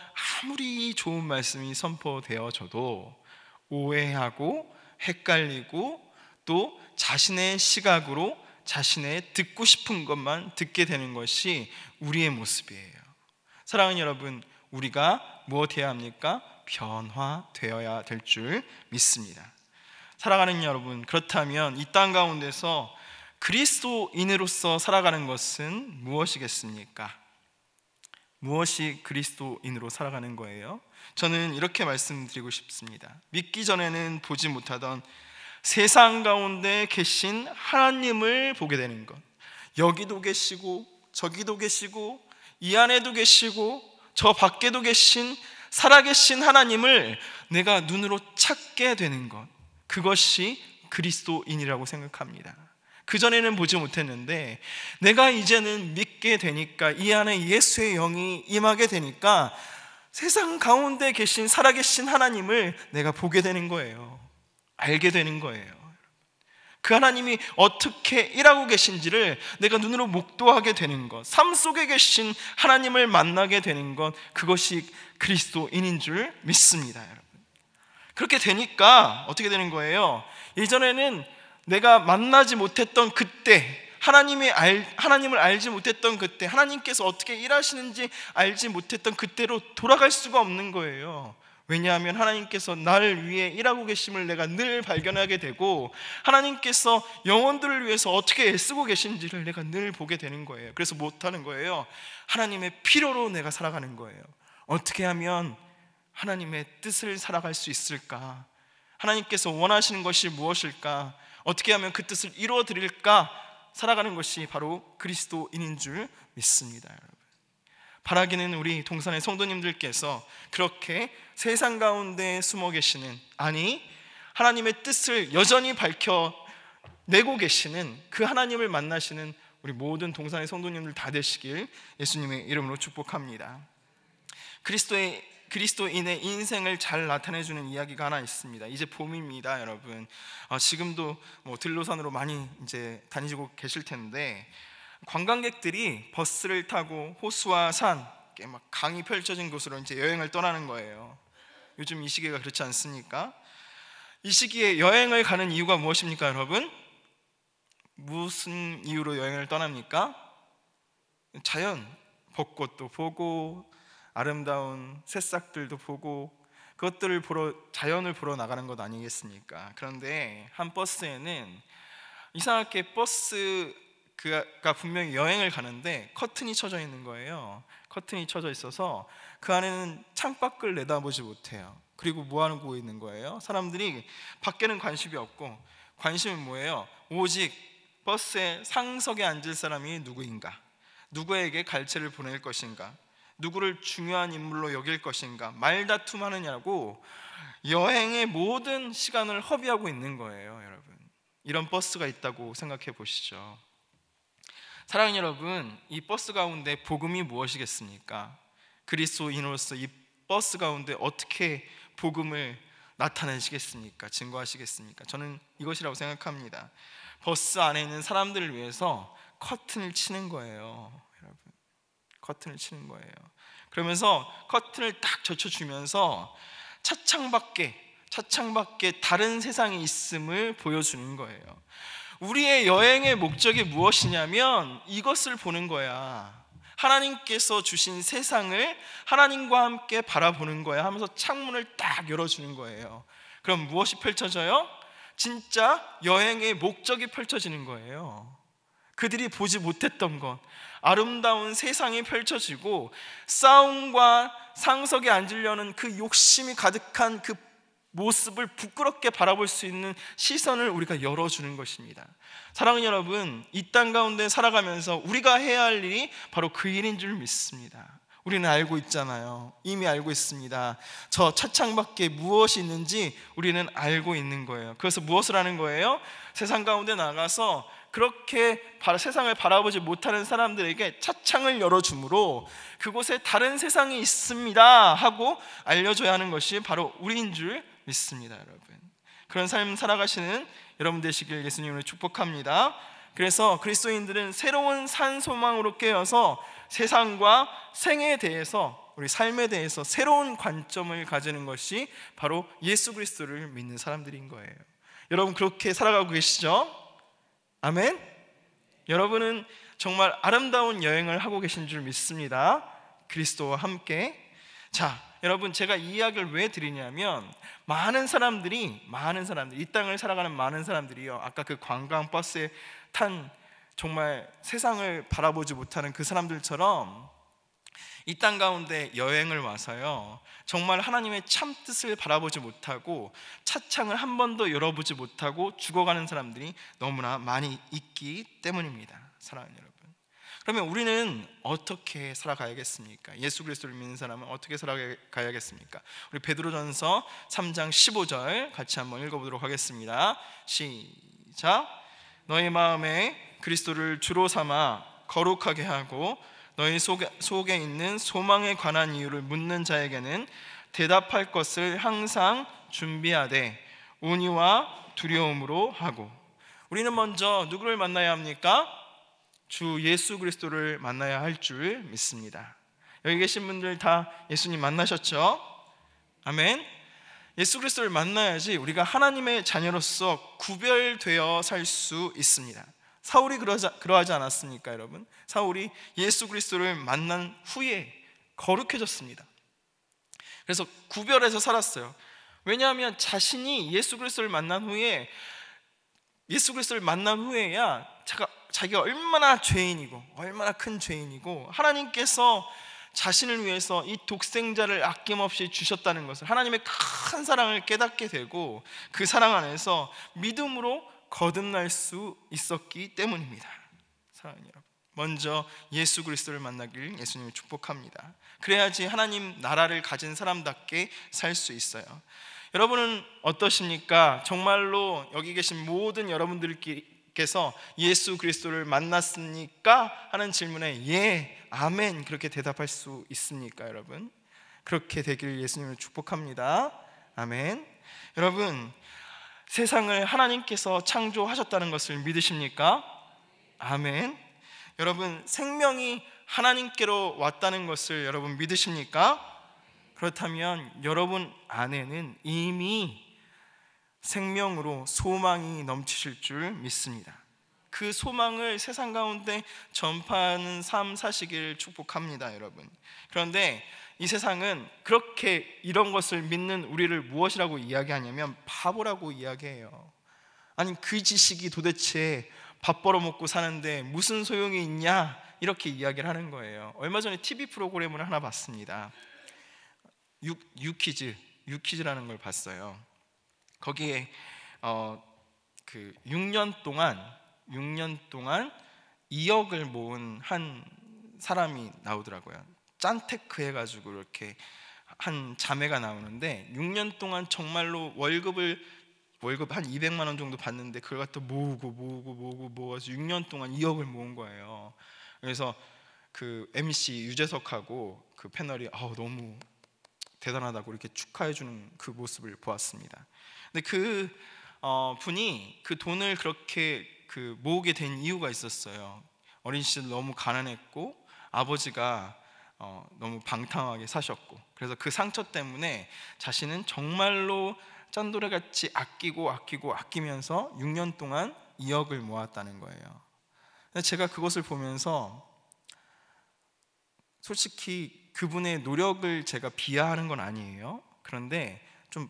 아무리 좋은 말씀이 선포되어져도 오해하고 헷갈리고 또 자신의 시각으로 자신의 듣고 싶은 것만 듣게 되는 것이 우리의 모습이에요. 사랑하는 여러분, 우리가 무엇해야 합니까? 변화되어야 될 줄 믿습니다. 사랑하는 여러분, 그렇다면 이 땅 가운데서 그리스도인으로서 살아가는 것은 무엇이겠습니까? 무엇이 그리스도인으로 살아가는 거예요? 저는 이렇게 말씀드리고 싶습니다. 믿기 전에는 보지 못하던 세상 가운데 계신 하나님을 보게 되는 것, 여기도 계시고 저기도 계시고 이 안에도 계시고 저 밖에도 계신 살아계신 하나님을 내가 눈으로 찾게 되는 것, 그것이 그리스도인이라고 생각합니다. 그전에는 보지 못했는데 내가 이제는 믿게 되니까, 이 안에 예수의 영이 임하게 되니까 세상 가운데 계신 살아계신 하나님을 내가 보게 되는 거예요. 알게 되는 거예요. 그 하나님이 어떻게 일하고 계신지를 내가 눈으로 목도하게 되는 것, 삶 속에 계신 하나님을 만나게 되는 것, 그것이 그리스도인인 줄 믿습니다. 여러분, 그렇게 되니까 어떻게 되는 거예요? 예전에는 내가 만나지 못했던 그때, 하나님을 알지 못했던 그때, 하나님께서 어떻게 일하시는지 알지 못했던 그때로 돌아갈 수가 없는 거예요. 왜냐하면 하나님께서 나를 위해 일하고 계심을 내가 늘 발견하게 되고, 하나님께서 영혼들을 위해서 어떻게 애쓰고 계신지를 내가 늘 보게 되는 거예요. 그래서 못하는 거예요. 하나님의 필요로 내가 살아가는 거예요. 어떻게 하면 하나님의 뜻을 살아갈 수 있을까? 하나님께서 원하시는 것이 무엇일까? 어떻게 하면 그 뜻을 이루어 드릴까? 살아가는 것이 바로 그리스도인인 줄 믿습니다. 여러분, 바라기는 우리 동산의 성도님들께서 그렇게 세상 가운데 숨어 계시는, 아니 하나님의 뜻을 여전히 밝혀내고 계시는 그 하나님을 만나시는 우리 모든 동산의 성도님들 다 되시길 예수님의 이름으로 축복합니다. 그리스도인의 인생을 잘 나타내주는 이야기가 하나 있습니다. 이제 봄입니다, 여러분. 지금도 들로산으로 많이 이제 다니시고 계실 텐데, 관광객들이 버스를 타고 호수와 산, 막 강이 펼쳐진 곳으로 이제 여행을 떠나는 거예요. 요즘 이 시기가 그렇지 않습니까? 이 시기에 여행을 가는 이유가 무엇입니까, 여러분? 무슨 이유로 여행을 떠납니까? 자연, 벚꽃도 보고 아름다운 새싹들도 보고 그것들을 보러, 자연을 보러 나가는 것 아니겠습니까? 그런데 한 버스에는 이상하게 버스가 분명히 여행을 가는데 커튼이 쳐져 있는 거예요. 커튼이 쳐져 있어서 그 안에는 창밖을 내다보지 못해요. 그리고 뭐 하고 있는 거예요? 사람들이 밖에는 관심이 없고, 관심은 뭐예요? 오직 버스의 상석에 앉을 사람이 누구인가, 누구에게 갈채를 보낼 것인가, 누구를 중요한 인물로 여길 것인가, 말다툼하느냐고 여행의 모든 시간을 허비하고 있는 거예요. 여러분, 이런 버스가 있다고 생각해 보시죠. 사랑하는 여러분, 이 버스 가운데 복음이 무엇이겠습니까? 그리스도인으로서 이 버스 가운데 어떻게 복음을 나타내시겠습니까? 증거하시겠습니까? 저는 이것이라고 생각합니다. 버스 안에 있는 사람들을 위해서 커튼을 치는 거예요. 여러분, 커튼을 치는 거예요. 그러면서 커튼을 딱 젖혀주면서 차창 밖에 다른 세상이 있음을 보여주는 거예요. 우리의 여행의 목적이 무엇이냐면 이것을 보는 거야. 하나님께서 주신 세상을 하나님과 함께 바라보는 거야 하면서 창문을 딱 열어주는 거예요. 그럼 무엇이 펼쳐져요? 진짜 여행의 목적이 펼쳐지는 거예요. 그들이 보지 못했던 것, 아름다운 세상이 펼쳐지고 싸움과 상석에 앉으려는 그 욕심이 가득한 그 모습을 부끄럽게 바라볼 수 있는 시선을 우리가 열어주는 것입니다. 사랑하는 여러분, 이 땅 가운데 살아가면서 우리가 해야 할 일이 바로 그 일인 줄 믿습니다. 우리는 알고 있잖아요. 이미 알고 있습니다. 저 차창 밖에 무엇이 있는지 우리는 알고 있는 거예요. 그래서 무엇을 하는 거예요? 세상 가운데 나가서 그렇게 세상을 바라보지 못하는 사람들에게 차창을 열어주므로 그곳에 다른 세상이 있습니다 하고 알려줘야 하는 것이 바로 우리인 줄 믿습니다. 여러분, 그런 삶 살아가시는 여러분 되시길 예수님으로 축복합니다. 그래서 그리스도인들은 새로운 산 소망으로 깨어서 세상과 생에 대해서, 우리 삶에 대해서 새로운 관점을 가지는 것이 바로 예수 그리스도를 믿는 사람들인 거예요. 여러분, 그렇게 살아가고 계시죠? 아멘. 여러분은 정말 아름다운 여행을 하고 계신 줄 믿습니다. 그리스도와 함께. 자, 여러분, 제가 이 이야기를 왜 드리냐면 많은 사람들이 이 땅을 살아가는 많은 사람들이요, 아까 그 관광 버스에 탄 정말 세상을 바라보지 못하는 그 사람들처럼 이 땅 가운데 여행을 와서요, 정말 하나님의 참 뜻을 바라보지 못하고 차창을 한 번도 열어보지 못하고 죽어가는 사람들이 너무나 많이 있기 때문입니다. 사랑하는 여러분, 그러면 우리는 어떻게 살아가야겠습니까? 예수 그리스도를 믿는 사람은 어떻게 살아가야겠습니까? 우리 베드로전서 3장 15절 같이 한번 읽어보도록 하겠습니다. 시작. 너희 마음에 그리스도를 주로 삼아 거룩하게 하고 너희 속에 있는 소망에 관한 이유를 묻는 자에게는 대답할 것을 항상 준비하되 온유와 두려움으로 하고. 우리는 먼저 누구를 만나야 합니까? 주 예수 그리스도를 만나야 할 줄 믿습니다. 여기 계신 분들 다 예수님 만나셨죠? 아멘. 예수 그리스도를 만나야지 우리가 하나님의 자녀로서 구별되어 살 수 있습니다. 사울이 그러하지 않았습니까, 여러분? 사울이 예수 그리스도를 만난 후에 거룩해졌습니다. 그래서 구별해서 살았어요. 왜냐하면 자신이 예수 그리스도를 만난 후에, 예수 그리스도를 만난 후에야 자기가 얼마나 죄인이고 얼마나 큰 죄인이고 하나님께서 자신을 위해서 이 독생자를 아낌없이 주셨다는 것을, 하나님의 큰 사랑을 깨닫게 되고 그 사랑 안에서 믿음으로 거듭날 수 있었기 때문입니다. 사랑하는 여러분, 먼저 예수 그리스도를 만나길 예수님을 축복합니다. 그래야지 하나님 나라를 가진 사람답게 살 수 있어요. 여러분은 어떠십니까? 정말로 여기 계신 모든 여러분들께서 예수 그리스도를 만났습니까? 하는 질문에 예, 아멘 그렇게 대답할 수 있습니까, 여러분? 그렇게 되길 예수님을 축복합니다. 아멘. 여러분, 세상을 하나님께서 창조하셨다는 것을 믿으십니까? 아멘. 여러분, 생명이 하나님께로 왔다는 것을 여러분 믿으십니까? 그렇다면 여러분 안에는 이미 생명으로 소망이 넘치실 줄 믿습니다. 그 소망을 세상 가운데 전파하는 삶 사시길 축복합니다, 여러분. 그런데 이 세상은 그렇게 이런 것을 믿는 우리를 무엇이라고 이야기하냐면 바보라고 이야기해요. 아니, 그 지식이 도대체 밥 벌어먹고 사는데 무슨 소용이 있냐, 이렇게 이야기를 하는 거예요. 얼마 전에 TV 프로그램을 하나 봤습니다. 유퀴즈라는 걸 봤어요. 거기에 그 6년 동안 2억을 모은 한 사람이 나오더라고요. 짠테크 해가지고 이렇게 한 자매가 나오는데 6년 동안 정말로 월급 한 200만 원 정도 받는데 그걸 갖다 모아서 6년 동안 2억을 모은 거예요. 그래서 그 MC 유재석하고 그 패널이 너무 대단하다고 이렇게 축하해주는 그 모습을 보았습니다. 근데 그 분이 그 돈을 그렇게 모으게 된 이유가 있었어요. 어린 시절 너무 가난했고 아버지가 너무 방탕하게 사셨고, 그래서 그 상처 때문에 자신은 정말로 짠돌이같이 아끼면서 6년 동안 2억을 모았다는 거예요. 제가 그것을 보면서 솔직히 그분의 노력을 제가 비하하는 건 아니에요. 그런데 좀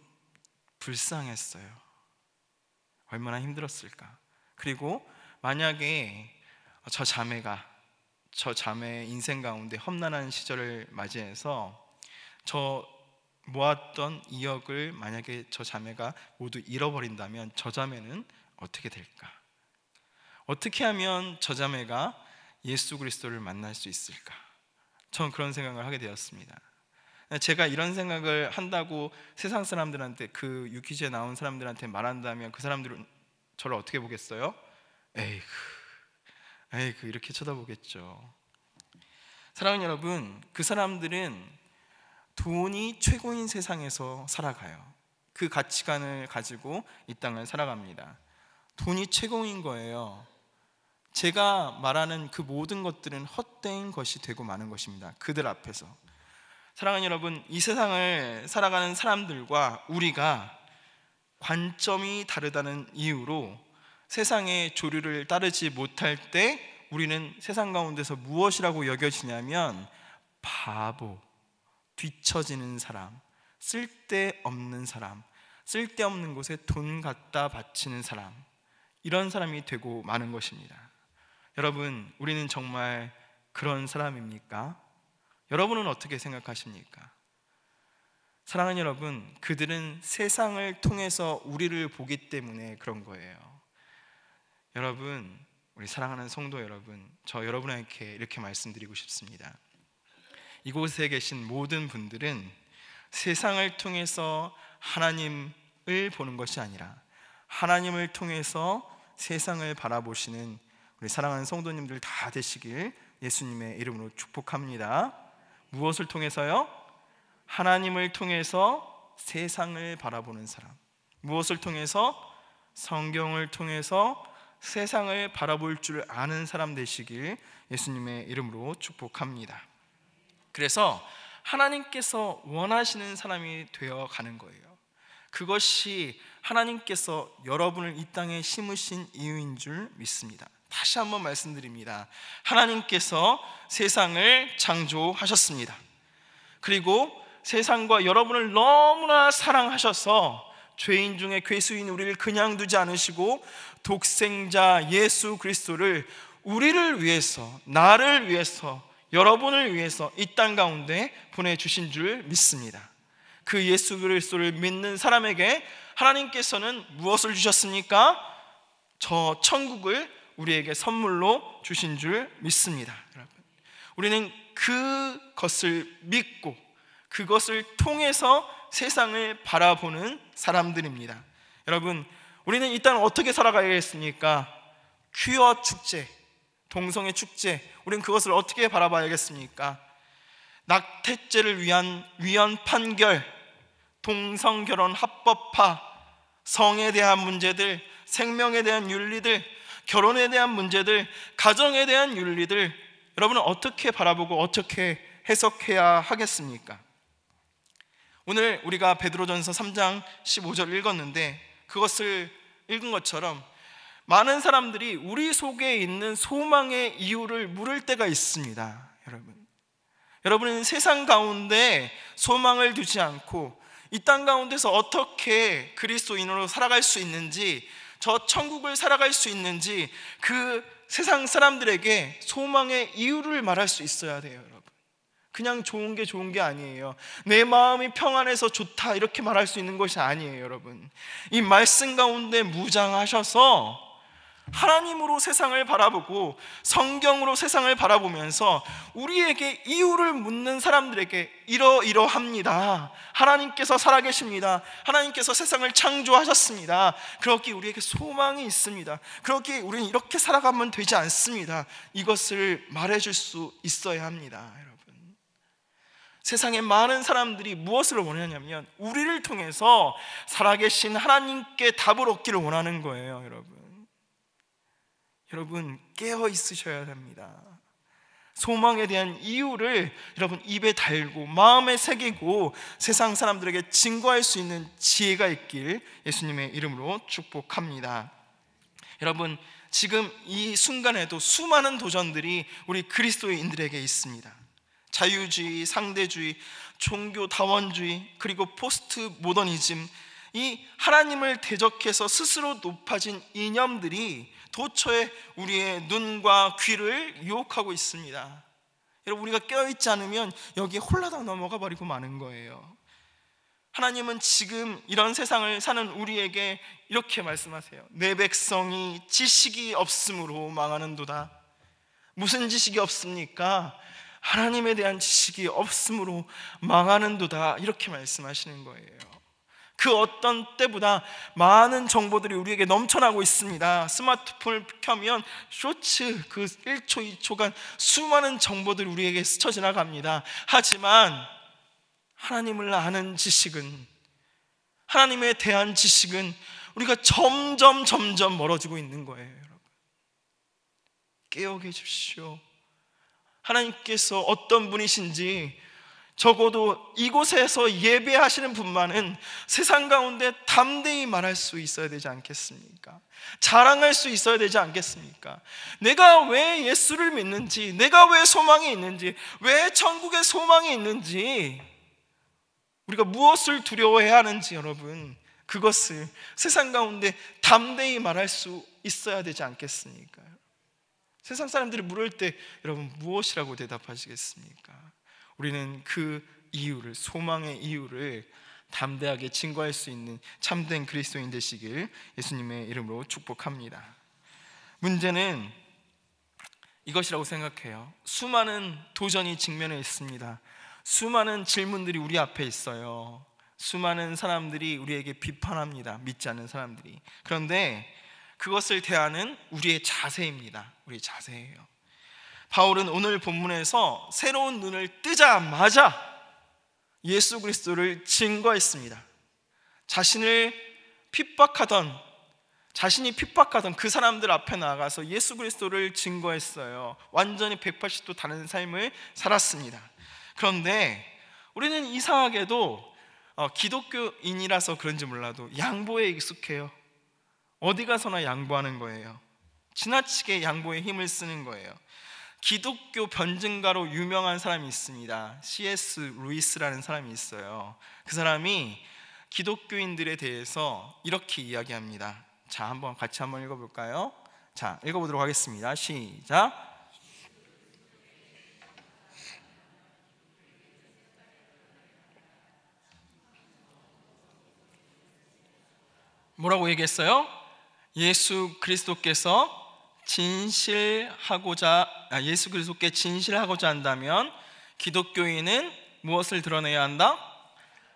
불쌍했어요. 얼마나 힘들었을까. 그리고 만약에 저 자매의 인생 가운데 험난한 시절을 맞이해서 저 모았던 2억을 만약에 저 자매가 모두 잃어버린다면 저 자매는 어떻게 될까? 어떻게 하면 저 자매가 예수 그리스도를 만날 수 있을까? 저는 그런 생각을 하게 되었습니다. 제가 이런 생각을 한다고 세상 사람들한테, 그 유퀴즈에 나온 사람들한테 말한다면 그 사람들은 저를 어떻게 보겠어요? 에이그 이렇게 쳐다보겠죠. 사랑하는 여러분, 그 사람들은 돈이 최고인 세상에서 살아가요. 그 가치관을 가지고 이 땅을 살아갑니다. 돈이 최고인 거예요. 제가 말하는 그 모든 것들은 헛된 것이 되고 마는 것입니다. 그들 앞에서. 사랑하는 여러분, 이 세상을 살아가는 사람들과 우리가 관점이 다르다는 이유로 세상의 조류를 따르지 못할 때 우리는 세상 가운데서 무엇이라고 여겨지냐면 바보, 뒤처지는 사람, 쓸데없는 사람, 쓸데없는 곳에 돈 갖다 바치는 사람, 이런 사람이 되고 마는 것입니다. 여러분, 우리는 정말 그런 사람입니까? 여러분은 어떻게 생각하십니까? 사랑하는 여러분, 그들은 세상을 통해서 우리를 보기 때문에 그런 거예요. 여러분, 우리 사랑하는 성도 여러분, 저 여러분에게 이렇게 말씀드리고 싶습니다. 이곳에 계신 모든 분들은 세상을 통해서 하나님을 보는 것이 아니라 하나님을 통해서 세상을 바라보시는 우리 사랑하는 성도님들 다 되시길 예수님의 이름으로 축복합니다. 무엇을 통해서요? 하나님을 통해서 세상을 바라보는 사람. 무엇을 통해서? 성경을 통해서 세상을 바라볼 줄 아는 사람 되시길 예수님의 이름으로 축복합니다. 그래서 하나님께서 원하시는 사람이 되어 가는 거예요. 그것이 하나님께서 여러분을 이 땅에 심으신 이유인 줄 믿습니다. 다시 한번 말씀드립니다. 하나님께서 세상을 창조하셨습니다. 그리고 세상과 여러분을 너무나 사랑하셔서 죄인 중에 괴수인 우리를 그냥 두지 않으시고 독생자 예수 그리스도를 우리를 위해서, 나를 위해서, 여러분을 위해서 이 땅 가운데 보내주신 줄 믿습니다. 그 예수 그리스도를 믿는 사람에게 하나님께서는 무엇을 주셨습니까? 저 천국을 우리에게 선물로 주신 줄 믿습니다. 여러분, 우리는 그것을 믿고 그것을 통해서 세상을 바라보는 사람들입니다. 여러분, 우리는 이 땅을 어떻게 살아가야겠습니까? 퀴어 축제, 동성애 축제, 우리는 그것을 어떻게 바라봐야겠습니까? 낙태죄를 위한 위헌 판결, 동성결혼 합법화, 성에 대한 문제들, 생명에 대한 윤리들, 결혼에 대한 문제들, 가정에 대한 윤리들, 여러분은 어떻게 바라보고 어떻게 해석해야 하겠습니까? 오늘 우리가 베드로전서 3장 15절 읽었는데, 그것을 읽은 것처럼 많은 사람들이 우리 속에 있는 소망의 이유를 물을 때가 있습니다. 여러분은 세상 가운데 소망을 두지 않고 이 땅 가운데서 어떻게 그리스도인으로 살아갈 수 있는지, 저 천국을 살아갈 수 있는지 그 세상 사람들에게 소망의 이유를 말할 수 있어야 돼요. 여러분, 그냥 좋은 게 아니에요. 내 마음이 평안해서 좋다 이렇게 말할 수 있는 것이 아니에요. 여러분, 이 말씀 가운데 무장하셔서 하나님으로 세상을 바라보고 성경으로 세상을 바라보면서 우리에게 이유를 묻는 사람들에게 이러이러합니다, 하나님께서 살아계십니다, 하나님께서 세상을 창조하셨습니다, 그렇기에 우리에게 소망이 있습니다, 그렇기에 우리는 이렇게 살아가면 되지 않습니다, 이것을 말해줄 수 있어야 합니다. 여러분, 세상의 많은 사람들이 무엇을 원하냐면 우리를 통해서 살아계신 하나님께 답을 얻기를 원하는 거예요. 여러분 깨어 있으셔야 합니다. 소망에 대한 이유를 여러분 입에 달고 마음에 새기고 세상 사람들에게 증거할 수 있는 지혜가 있길 예수님의 이름으로 축복합니다. 여러분, 지금 이 순간에도 수많은 도전들이 우리 그리스도인들에게 있습니다. 자유주의, 상대주의, 종교 다원주의, 그리고 포스트 모더니즘, 이 하나님을 대적해서 스스로 높아진 이념들이 도처에 우리의 눈과 귀를 유혹하고 있습니다. 여러분, 우리가 깨어있지 않으면 여기에 홀라당 넘어가 버리고 마는 거예요. 하나님은 지금 이런 세상을 사는 우리에게 이렇게 말씀하세요. 내 백성이 지식이 없음으로 망하는도다. 무슨 지식이 없습니까? 하나님에 대한 지식이 없음으로 망하는도다, 이렇게 말씀하시는 거예요. 그 어떤 때보다 많은 정보들이 우리에게 넘쳐나고 있습니다. 스마트폰을 켜면 쇼츠 그 1초 2초간 수많은 정보들이 우리에게 스쳐 지나갑니다. 하지만 하나님을 아는 지식은, 하나님에 대한 지식은 우리가 점점 멀어지고 있는 거예요. 여러분, 깨어 계십시오. 하나님께서 어떤 분이신지 적어도 이곳에서 예배하시는 분만은 세상 가운데 담대히 말할 수 있어야 되지 않겠습니까? 자랑할 수 있어야 되지 않겠습니까? 내가 왜 예수를 믿는지, 내가 왜 소망이 있는지, 왜 천국에 소망이 있는지, 우리가 무엇을 두려워해야 하는지, 여러분 그것을 세상 가운데 담대히 말할 수 있어야 되지 않겠습니까? 세상 사람들이 물을 때 여러분 무엇이라고 대답하시겠습니까? 우리는 그 이유를, 소망의 이유를 담대하게 증거할 수 있는 참된 그리스도인 되시길 예수님의 이름으로 축복합니다. 문제는 이것이라고 생각해요. 수많은 도전이 직면해 있습니다. 수많은 질문들이 우리 앞에 있어요. 수많은 사람들이 우리에게 비판합니다. 믿지 않는 사람들이. 그런데 그것을 대하는 우리의 자세입니다. 우리의 자세예요. 바울은 오늘 본문에서 새로운 눈을 뜨자마자 예수 그리스도를 증거했습니다. 자신이 핍박하던 그 사람들 앞에 나가서 예수 그리스도를 증거했어요. 완전히 180도 다른 삶을 살았습니다. 그런데 우리는 이상하게도 기독교인이라서 그런지 몰라도 양보에 익숙해요. 어디 가서나 양보하는 거예요. 지나치게 양보에 힘을 쓰는 거예요. 기독교 변증가로 유명한 사람이 있습니다. C.S. 루이스라는 사람이 있어요. 그 사람이 기독교인들에 대해서 이렇게 이야기합니다. 자, 같이 한번 읽어볼까요? 자, 읽어보도록 하겠습니다. 시작. 뭐라고 얘기했어요? 예수 그리스도께 진실하고자 한다면 기독교인은 무엇을 드러내야 한다?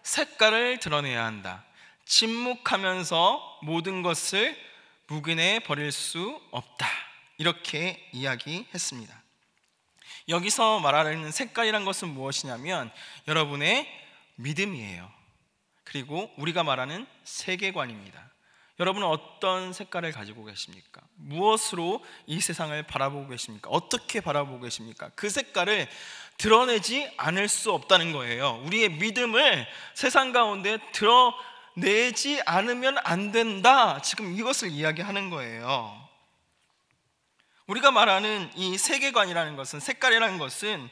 색깔을 드러내야 한다. 침묵하면서 모든 것을 묵인해 버릴 수 없다. 이렇게 이야기했습니다. 여기서 말하는 색깔이란 것은 무엇이냐면 여러분의 믿음이에요. 그리고 우리가 말하는 세계관입니다. 여러분은 어떤 색깔을 가지고 계십니까? 무엇으로 이 세상을 바라보고 계십니까? 어떻게 바라보고 계십니까? 그 색깔을 드러내지 않을 수 없다는 거예요. 우리의 믿음을 세상 가운데 드러내지 않으면 안 된다. 지금 이것을 이야기하는 거예요. 우리가 말하는 이 세계관이라는 것은, 색깔이라는 것은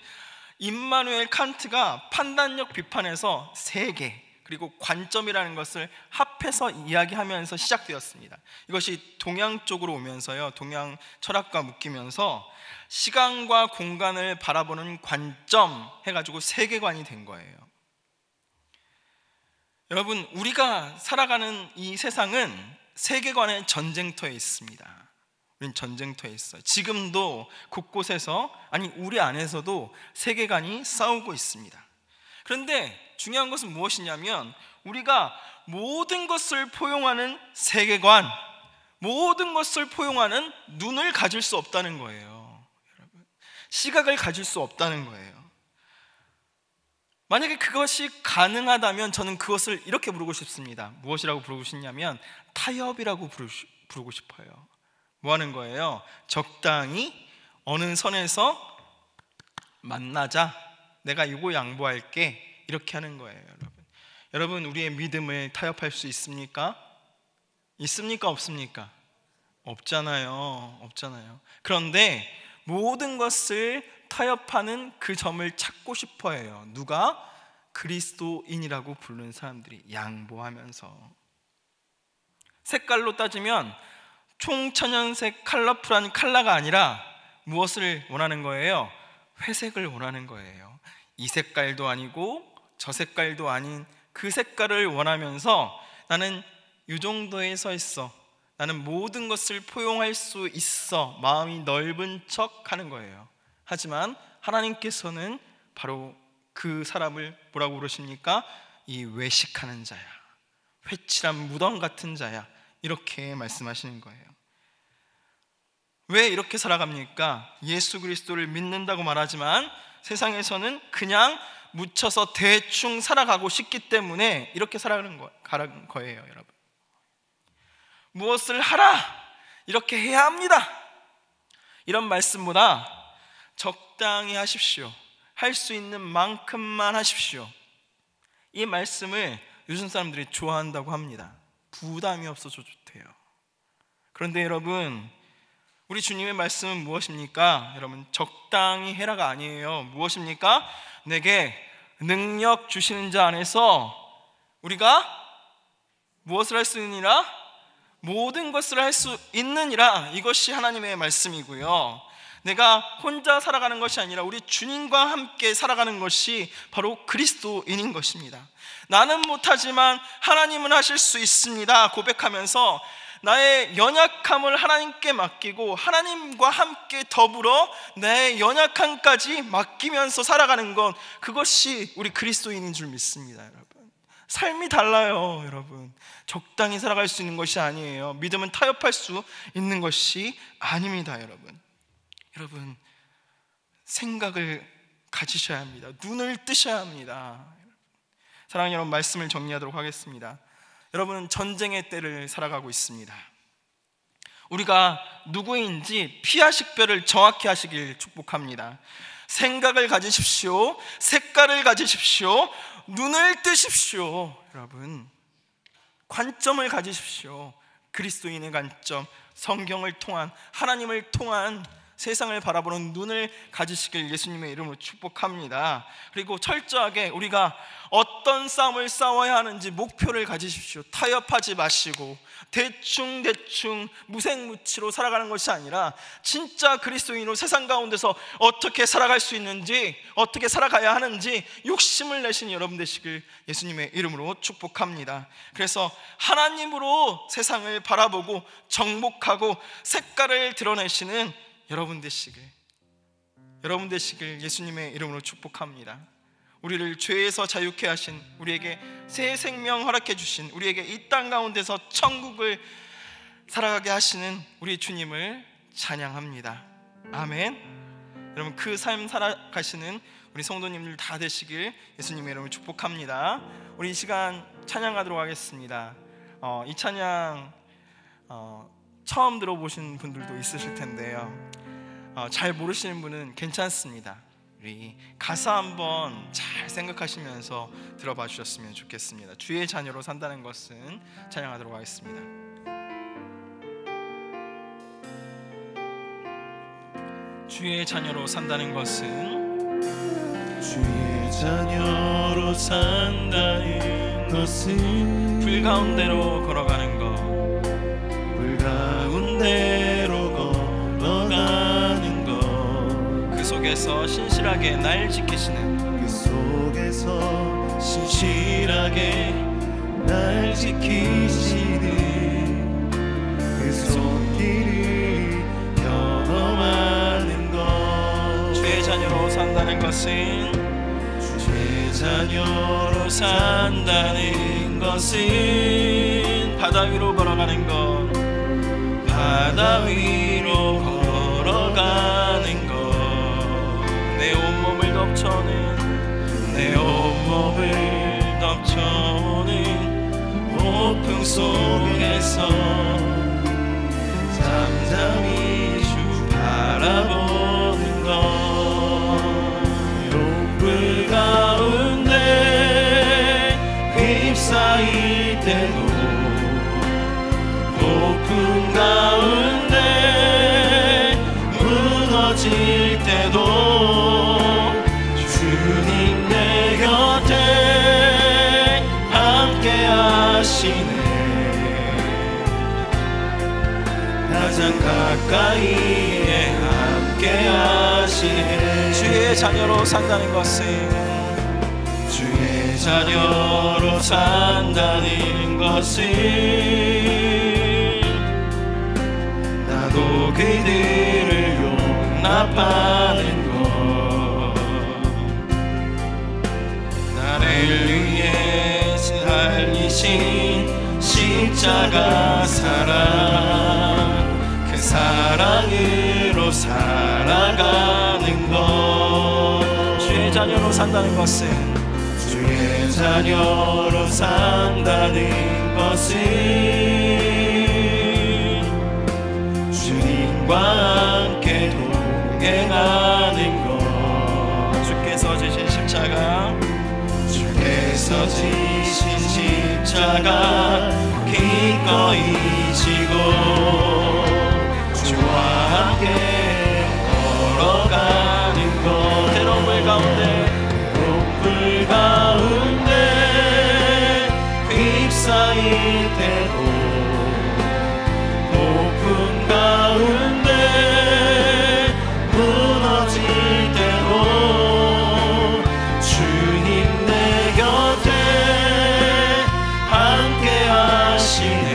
임마누엘 칸트가 판단력 비판에서 세계 그리고 관점이라는 것을 합해서 이야기하면서 시작되었습니다. 이것이 동양 쪽으로 오면서요, 동양 철학과 묶이면서 시간과 공간을 바라보는 관점 해가지고 세계관이 된 거예요. 여러분, 우리가 살아가는 이 세상은 세계관의 전쟁터에 있습니다. 우리는 전쟁터에 있어요. 지금도 곳곳에서, 우리 안에서도 세계관이 싸우고 있습니다. 그런데 중요한 것은 무엇이냐면 우리가 모든 것을 포용하는 세계관, 모든 것을 포용하는 눈을 가질 수 없다는 거예요. 여러분, 시각을 가질 수 없다는 거예요. 만약에 그것이 가능하다면 저는 그것을 이렇게 부르고 싶습니다. 무엇이라고 부르고 싶냐면 타협이라고 부르고 싶어요. 뭐 하는 거예요? 적당히 어느 선에서 만나자, 내가 이거 양보할게, 이렇게 하는 거예요. 여러분, 우리의 믿음을 타협할 수 있습니까? 있습니까? 없습니까? 없잖아요. 그런데 모든 것을 타협하는 그 점을 찾고 싶어 해요. 누가? 그리스도인이라고 부르는 사람들이 양보하면서. 색깔로 따지면 총천연색 컬러풀한 컬러가 아니라 무엇을 원하는 거예요? 회색을 원하는 거예요. 이 색깔도 아니고 저 색깔도 아닌 그 색깔을 원하면서 나는 이 정도에 서 있어, 나는 모든 것을 포용할 수 있어, 마음이 넓은 척 하는 거예요. 하지만 하나님께서는 바로 그 사람을 뭐라고 부르십니까? 이 외식하는 자야, 회칠한 무덤 같은 자야, 이렇게 말씀하시는 거예요. 왜 이렇게 살아갑니까? 예수 그리스도를 믿는다고 말하지만 세상에서는 그냥 묻혀서 대충 살아가고 싶기 때문에 이렇게 살아가는 거예요. 여러분, 무엇을 하라, 이렇게 해야 합니다, 이런 말씀보다 적당히 하십시오, 할 수 있는 만큼만 하십시오, 이 말씀을 요즘 사람들이 좋아한다고 합니다. 부담이 없어서 좋대요. 그런데 여러분, 우리 주님의 말씀은 무엇입니까? 여러분, 적당히 해라가 아니에요. 무엇입니까? 내게 능력 주시는 자 안에서 우리가 무엇을 할 수 있느니라? 모든 것을 할 수 있느니라. 이것이 하나님의 말씀이고요, 내가 혼자 살아가는 것이 아니라 우리 주님과 함께 살아가는 것이 바로 그리스도인인 것입니다. 나는 못하지만 하나님은 하실 수 있습니다 고백하면서 나의 연약함을 하나님께 맡기고 하나님과 함께 더불어 내 연약함까지 맡기면서 살아가는 것, 그것이 우리 그리스도인인 줄 믿습니다. 여러분, 삶이 달라요. 여러분, 적당히 살아갈 수 있는 것이 아니에요. 믿음은 타협할 수 있는 것이 아닙니다. 여러분 생각을 가지셔야 합니다. 눈을 뜨셔야 합니다. 사랑하는 여러분, 말씀을 정리하도록 하겠습니다. 여러분은 전쟁의 때를 살아가고 있습니다. 우리가 누구인지 피아식별을 정확히 하시길 축복합니다. 생각을 가지십시오. 색깔을 가지십시오. 눈을 뜨십시오. 여러분, 관점을 가지십시오. 그리스도인의 관점, 성경을 통한, 하나님을 통한 세상을 바라보는 눈을 가지시길 예수님의 이름으로 축복합니다. 그리고 철저하게 우리가 어떤 싸움을 싸워야 하는지 목표를 가지십시오. 타협하지 마시고 대충 무색무취로 살아가는 것이 아니라 진짜 그리스도인으로 세상 가운데서 어떻게 살아갈 수 있는지, 어떻게 살아가야 하는지 욕심을 내신 여러분 되시길 예수님의 이름으로 축복합니다. 그래서 하나님으로 세상을 바라보고 정복하고 색깔을 드러내시는 여러분 되시길 예수님의 이름으로 축복합니다. 우리를 죄에서 자유케 하신, 우리에게 새 생명 허락해 주신, 우리에게 이 땅 가운데서 천국을 살아가게 하시는 우리 주님을 찬양합니다. 아멘. 여러분, 그 삶 살아가시는 우리 성도님들 다 되시길 예수님의 이름으로 축복합니다. 우리 이 시간 찬양하도록 하겠습니다. 이 찬양 처음 들어보신 분들도 있으실 텐데요. 잘 모르시는 분은 괜찮습니다. 우리 가사 한번 잘 생각하시면서 들어봐 주셨으면 좋겠습니다. 주의 자녀로 산다는 것은 찬양하도록 하겠습니다. 주의 자녀로 산다는 것은, 주의 자녀로 산다는 것은 불 가운데로 걸어가는 것, 불 가운데로 걸어가는 것, 그 속에서 신실하게 날 지키시는, 그 속에서 신실하게 날 지키시는 그 손길을 경험하는 것. 주의 자녀로 산다는 것은, 주의 자녀로 산다는 것은 바다 위로 걸어가는 것, 바다 위로 걸어가는 것, 내 온몸을 덮쳐오는, 내 온몸을 덮쳐오는 폭풍 속에서 잠잠히 주 바라보는 것, 불 가운데 휩싸일 때도, 폭풍 가운데 무너질 때도 주님 내 곁에 함께 하시네. 가장 가까이에 함께 하시네. 주의 자녀로 산다는 것은, 주의 자녀로 산다는 것은 나도 그들을 용납하는 것, 나를 위해 살리신 십자가 사랑, 그 사랑으로 살아가는 것. 주의 자녀로 산다는 것은, 주의 자녀로 산다는 것은 주님과 함께 동행하는 것. 주께서 지신 십자가, 주께서 지신 십자가 기꺼이 지고 주와 함께 걸어가는 것. 때로운 불 가운데, 불 가운데 휩싸일 때도, 폭풍 가운데 무너질 때도 주님 내 곁에 함께 하시네.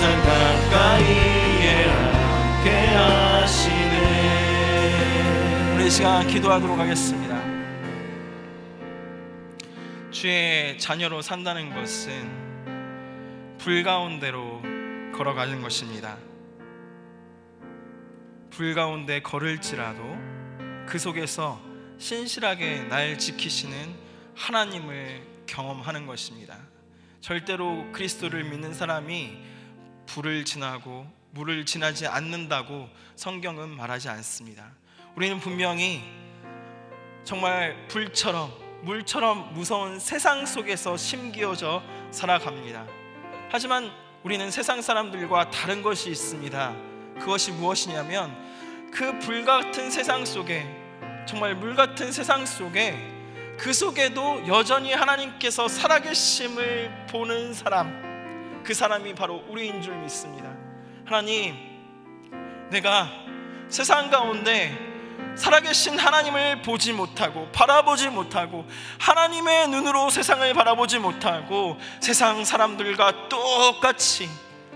가장 가까이에 함께 하시네. 우리 이 시간 기도하도록 하겠습니다. 주의 자녀로 산다는 것은 불 가운데로 걸어가는 것입니다. 불 가운데 걸을지라도 그 속에서 신실하게 날 지키시는 하나님을 경험하는 것입니다. 절대로 그리스도를 믿는 사람이 불을 지나고 물을 지나지 않는다고 성경은 말하지 않습니다. 우리는 분명히 정말 불처럼 물처럼 무서운 세상 속에서 심기어져 살아갑니다. 하지만 우리는 세상 사람들과 다른 것이 있습니다. 그것이 무엇이냐면 그 불같은 세상 속에, 정말 물같은 세상 속에, 그 속에도 여전히 하나님께서 살아계심을 보는 사람, 그 사람이 바로 우리인 줄 믿습니다. 하나님, 내가 세상 가운데 살아계신 하나님을 보지 못하고 바라보지 못하고 하나님의 눈으로 세상을 바라보지 못하고 세상 사람들과 똑같이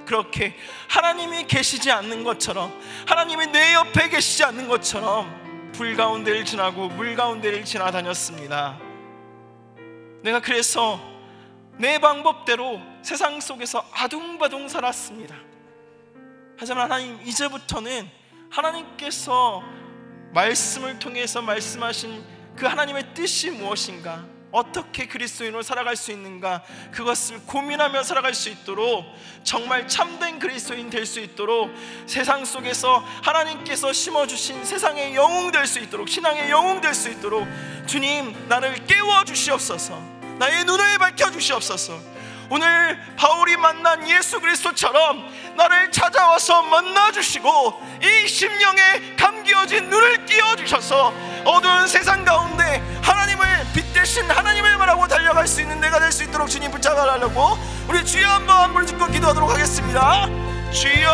그렇게 하나님이 계시지 않는 것처럼, 하나님이 내 옆에 계시지 않는 것처럼 불 가운데를 지나고 물 가운데를 지나다녔습니다. 내가 그래서 내 방법대로 세상 속에서 아둥바둥 살았습니다. 하지만 하나님, 이제부터는 하나님께서 말씀을 통해서 말씀하신 그 하나님의 뜻이 무엇인가, 어떻게 그리스도인으로 살아갈 수 있는가, 그것을 고민하며 살아갈 수 있도록, 정말 참된 그리스도인 될 수 있도록, 세상 속에서 하나님께서 심어주신 세상의 영웅 될 수 있도록, 신앙의 영웅 될 수 있도록 주님, 나를 깨워 주시옵소서. 나의 눈을 밝혀 주시옵소서. 오늘 바울이 만난 예수 그리스도처럼 나를 찾아와서 만나주시고 이 심령에 감기어진 눈을 띄워주셔서 어두운 세상 가운데 하나님을, 빛 대신 하나님을 바라고 달려갈 수 있는 내가 될 수 있도록 주님 붙잡아달라고 우리 주여 한번 부르짖고 기도하도록 하겠습니다. 주여,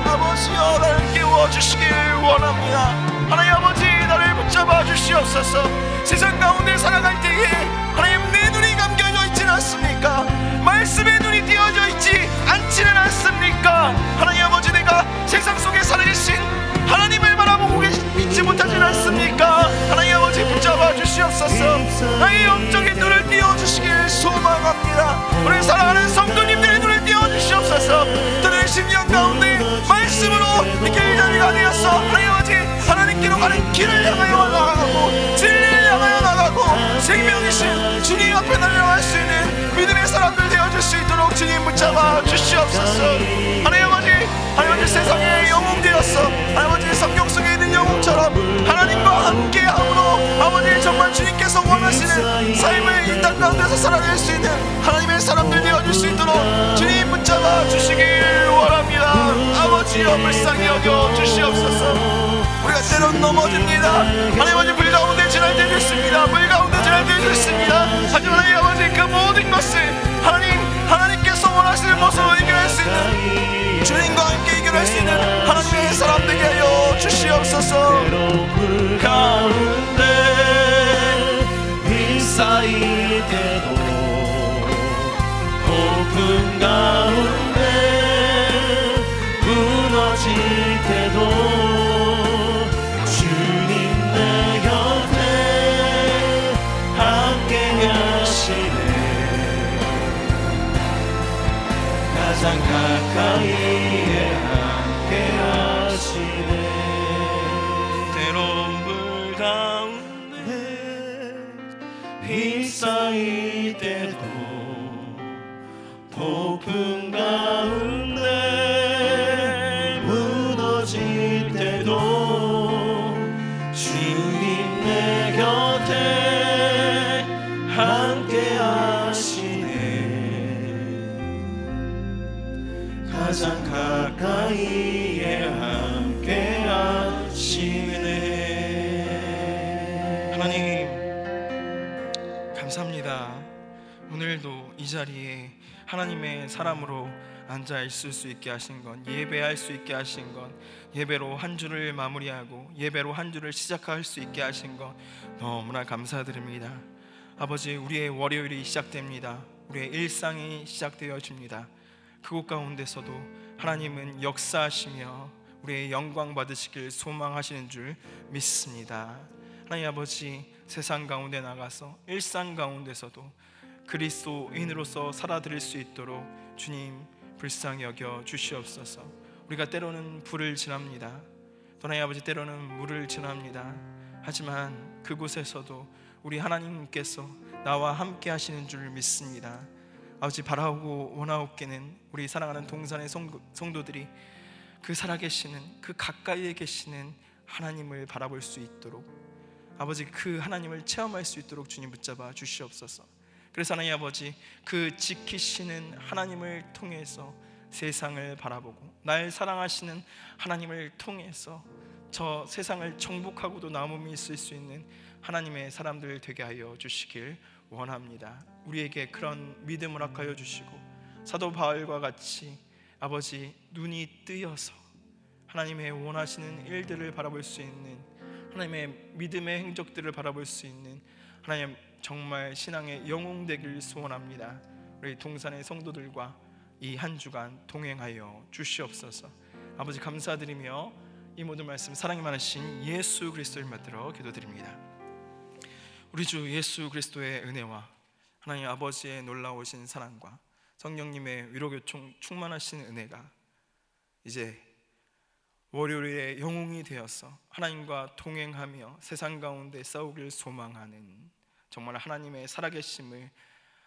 아버지여, 나를 깨워주시길 원합니다. 하나님 아버지, 나를 붙잡아 주시옵소서. 세상 가운데 살아갈 때에 하나님, 내 눈이 감겨져 있지는 않습니까? 말씀의 눈이 띄어져 있지 않지는 않습니까? 하나님 아버지, 내가 세상 속에 살아계신 하나님을 바라보고 있지 못하지는 않습니까? 하나님 아버지, 붙잡아 주시옵소서. 나의 영적인 눈을 띄워주시길 소망합니다. 우리 사랑하는 성도님들의 눈을 띄워주시옵소서. 그들의 심령 가운데 말씀으로 이렇게 이 자리가 되었어 하나님 아버지, 하나님께로 가는 길을 향하여 나아가고 진리를 향하여 나가고 생명이신 주님 앞에 달려갈 수 있는 믿음의 사람들 되어줄 수 있도록 주님 붙잡아 주시옵소서. 하나님 아버지, 하나님 아버지, 세상의 영웅 되었어 하나님 아버지, 성경 속에 있는 영웅처럼 하나님과 함께함으로 아버지, 정말 주님께서 원하시는 삶을 이 땅 가운데서 살아낼 수 있는 하나님의 사람들 되어줄 수 있도록 주님 붙잡아 주시길 원합니다. 아버지여, 불쌍히 여겨 주시옵소서. 우리가 때론 넘어집니다. 하나님 아버지, 불 가운데 지날 때도 있습니다. 물 가운데 지날 때도 있습니다. 하지만 하나님 아버지, 그 모든 것을 하나님께서 원하시는 모습으로 이겨낼 수 있는, 주님과 함께 이겨낼 수 있는 하나님의 사람 되게 하여 주시옵소서. 가운데 휩싸일 때도 고픈 가운데 무너질 때도 주님 내 곁에 함께 하시네. 가장 가까이에 함께 하시네. 때론 불 가운데 휩싸일 때도 폭풍 가운데 무너질 때도 주님 내 곁에 함께 하시네. 가장 가까이에 함께 하시네. 하나님 감사합니다. 오늘도 이 자리에 하나님의 사람으로 앉아 있을 수 있게 하신 건, 예배할 수 있게 하신 건, 예배로 한 주를 마무리하고 예배로 한 주를 시작할 수 있게 하신 건 너무나 감사드립니다. 아버지, 우리의 월요일이 시작됩니다. 우리의 일상이 시작되어집니다. 그곳 가운데서도 하나님은 역사하시며 우리의 영광 받으시길 소망하시는 줄 믿습니다. 하나님 아버지, 세상 가운데 나가서 일상 가운데서도 그리스도인으로서 살아드릴 수 있도록 주님 불쌍히 여겨 주시옵소서. 우리가 때로는 불을 지납니다. 하나님 아버지, 때로는 물을 지납니다. 하지만 그곳에서도 우리 하나님께서 나와 함께 하시는 줄 믿습니다. 아버지, 바라고 원하옵기는 우리 사랑하는 동산의 성도들이 그 살아계시는, 그 가까이에 계시는 하나님을 바라볼 수 있도록, 아버지 그 하나님을 체험할 수 있도록 주님 붙잡아 주시옵소서. 그래서 하나님 아버지, 그 지키시는 하나님을 통해서 세상을 바라보고 날 사랑하시는 하나님을 통해서 저 세상을 정복하고도 남음이 있을 수 있는 하나님의 사람들 되게 하여 주시길 원합니다. 우리에게 그런 믿음을 허락하여 주시고 사도 바울과 같이 아버지 눈이 뜨여서 하나님의 원하시는 일들을 바라볼 수 있는, 하나님의 믿음의 행적들을 바라볼 수 있는 하나님 정말 신앙의 영웅 되길 소원합니다. 우리 동산의 성도들과 이 한 주간 동행하여 주시옵소서. 아버지 감사드리며 이 모든 말씀 사랑이 많으신 예수 그리스도를 받들어 기도드립니다. 우리 주 예수 그리스도의 은혜와 하나님 아버지의 놀라우신 사랑과 성령님의 위로교통 충만하신 은혜가 이제 월요일의 영웅이 되어서 하나님과 동행하며 세상 가운데 싸우길 소망하는, 정말 하나님의 살아계심을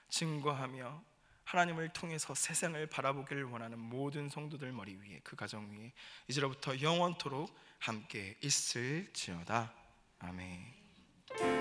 증거하며 하나님을 통해서 세상을 바라보기를 원하는 모든 성도들 머리 위에, 그 가정 위에 이제로부터 영원토록 함께 있을지어다. 아멘.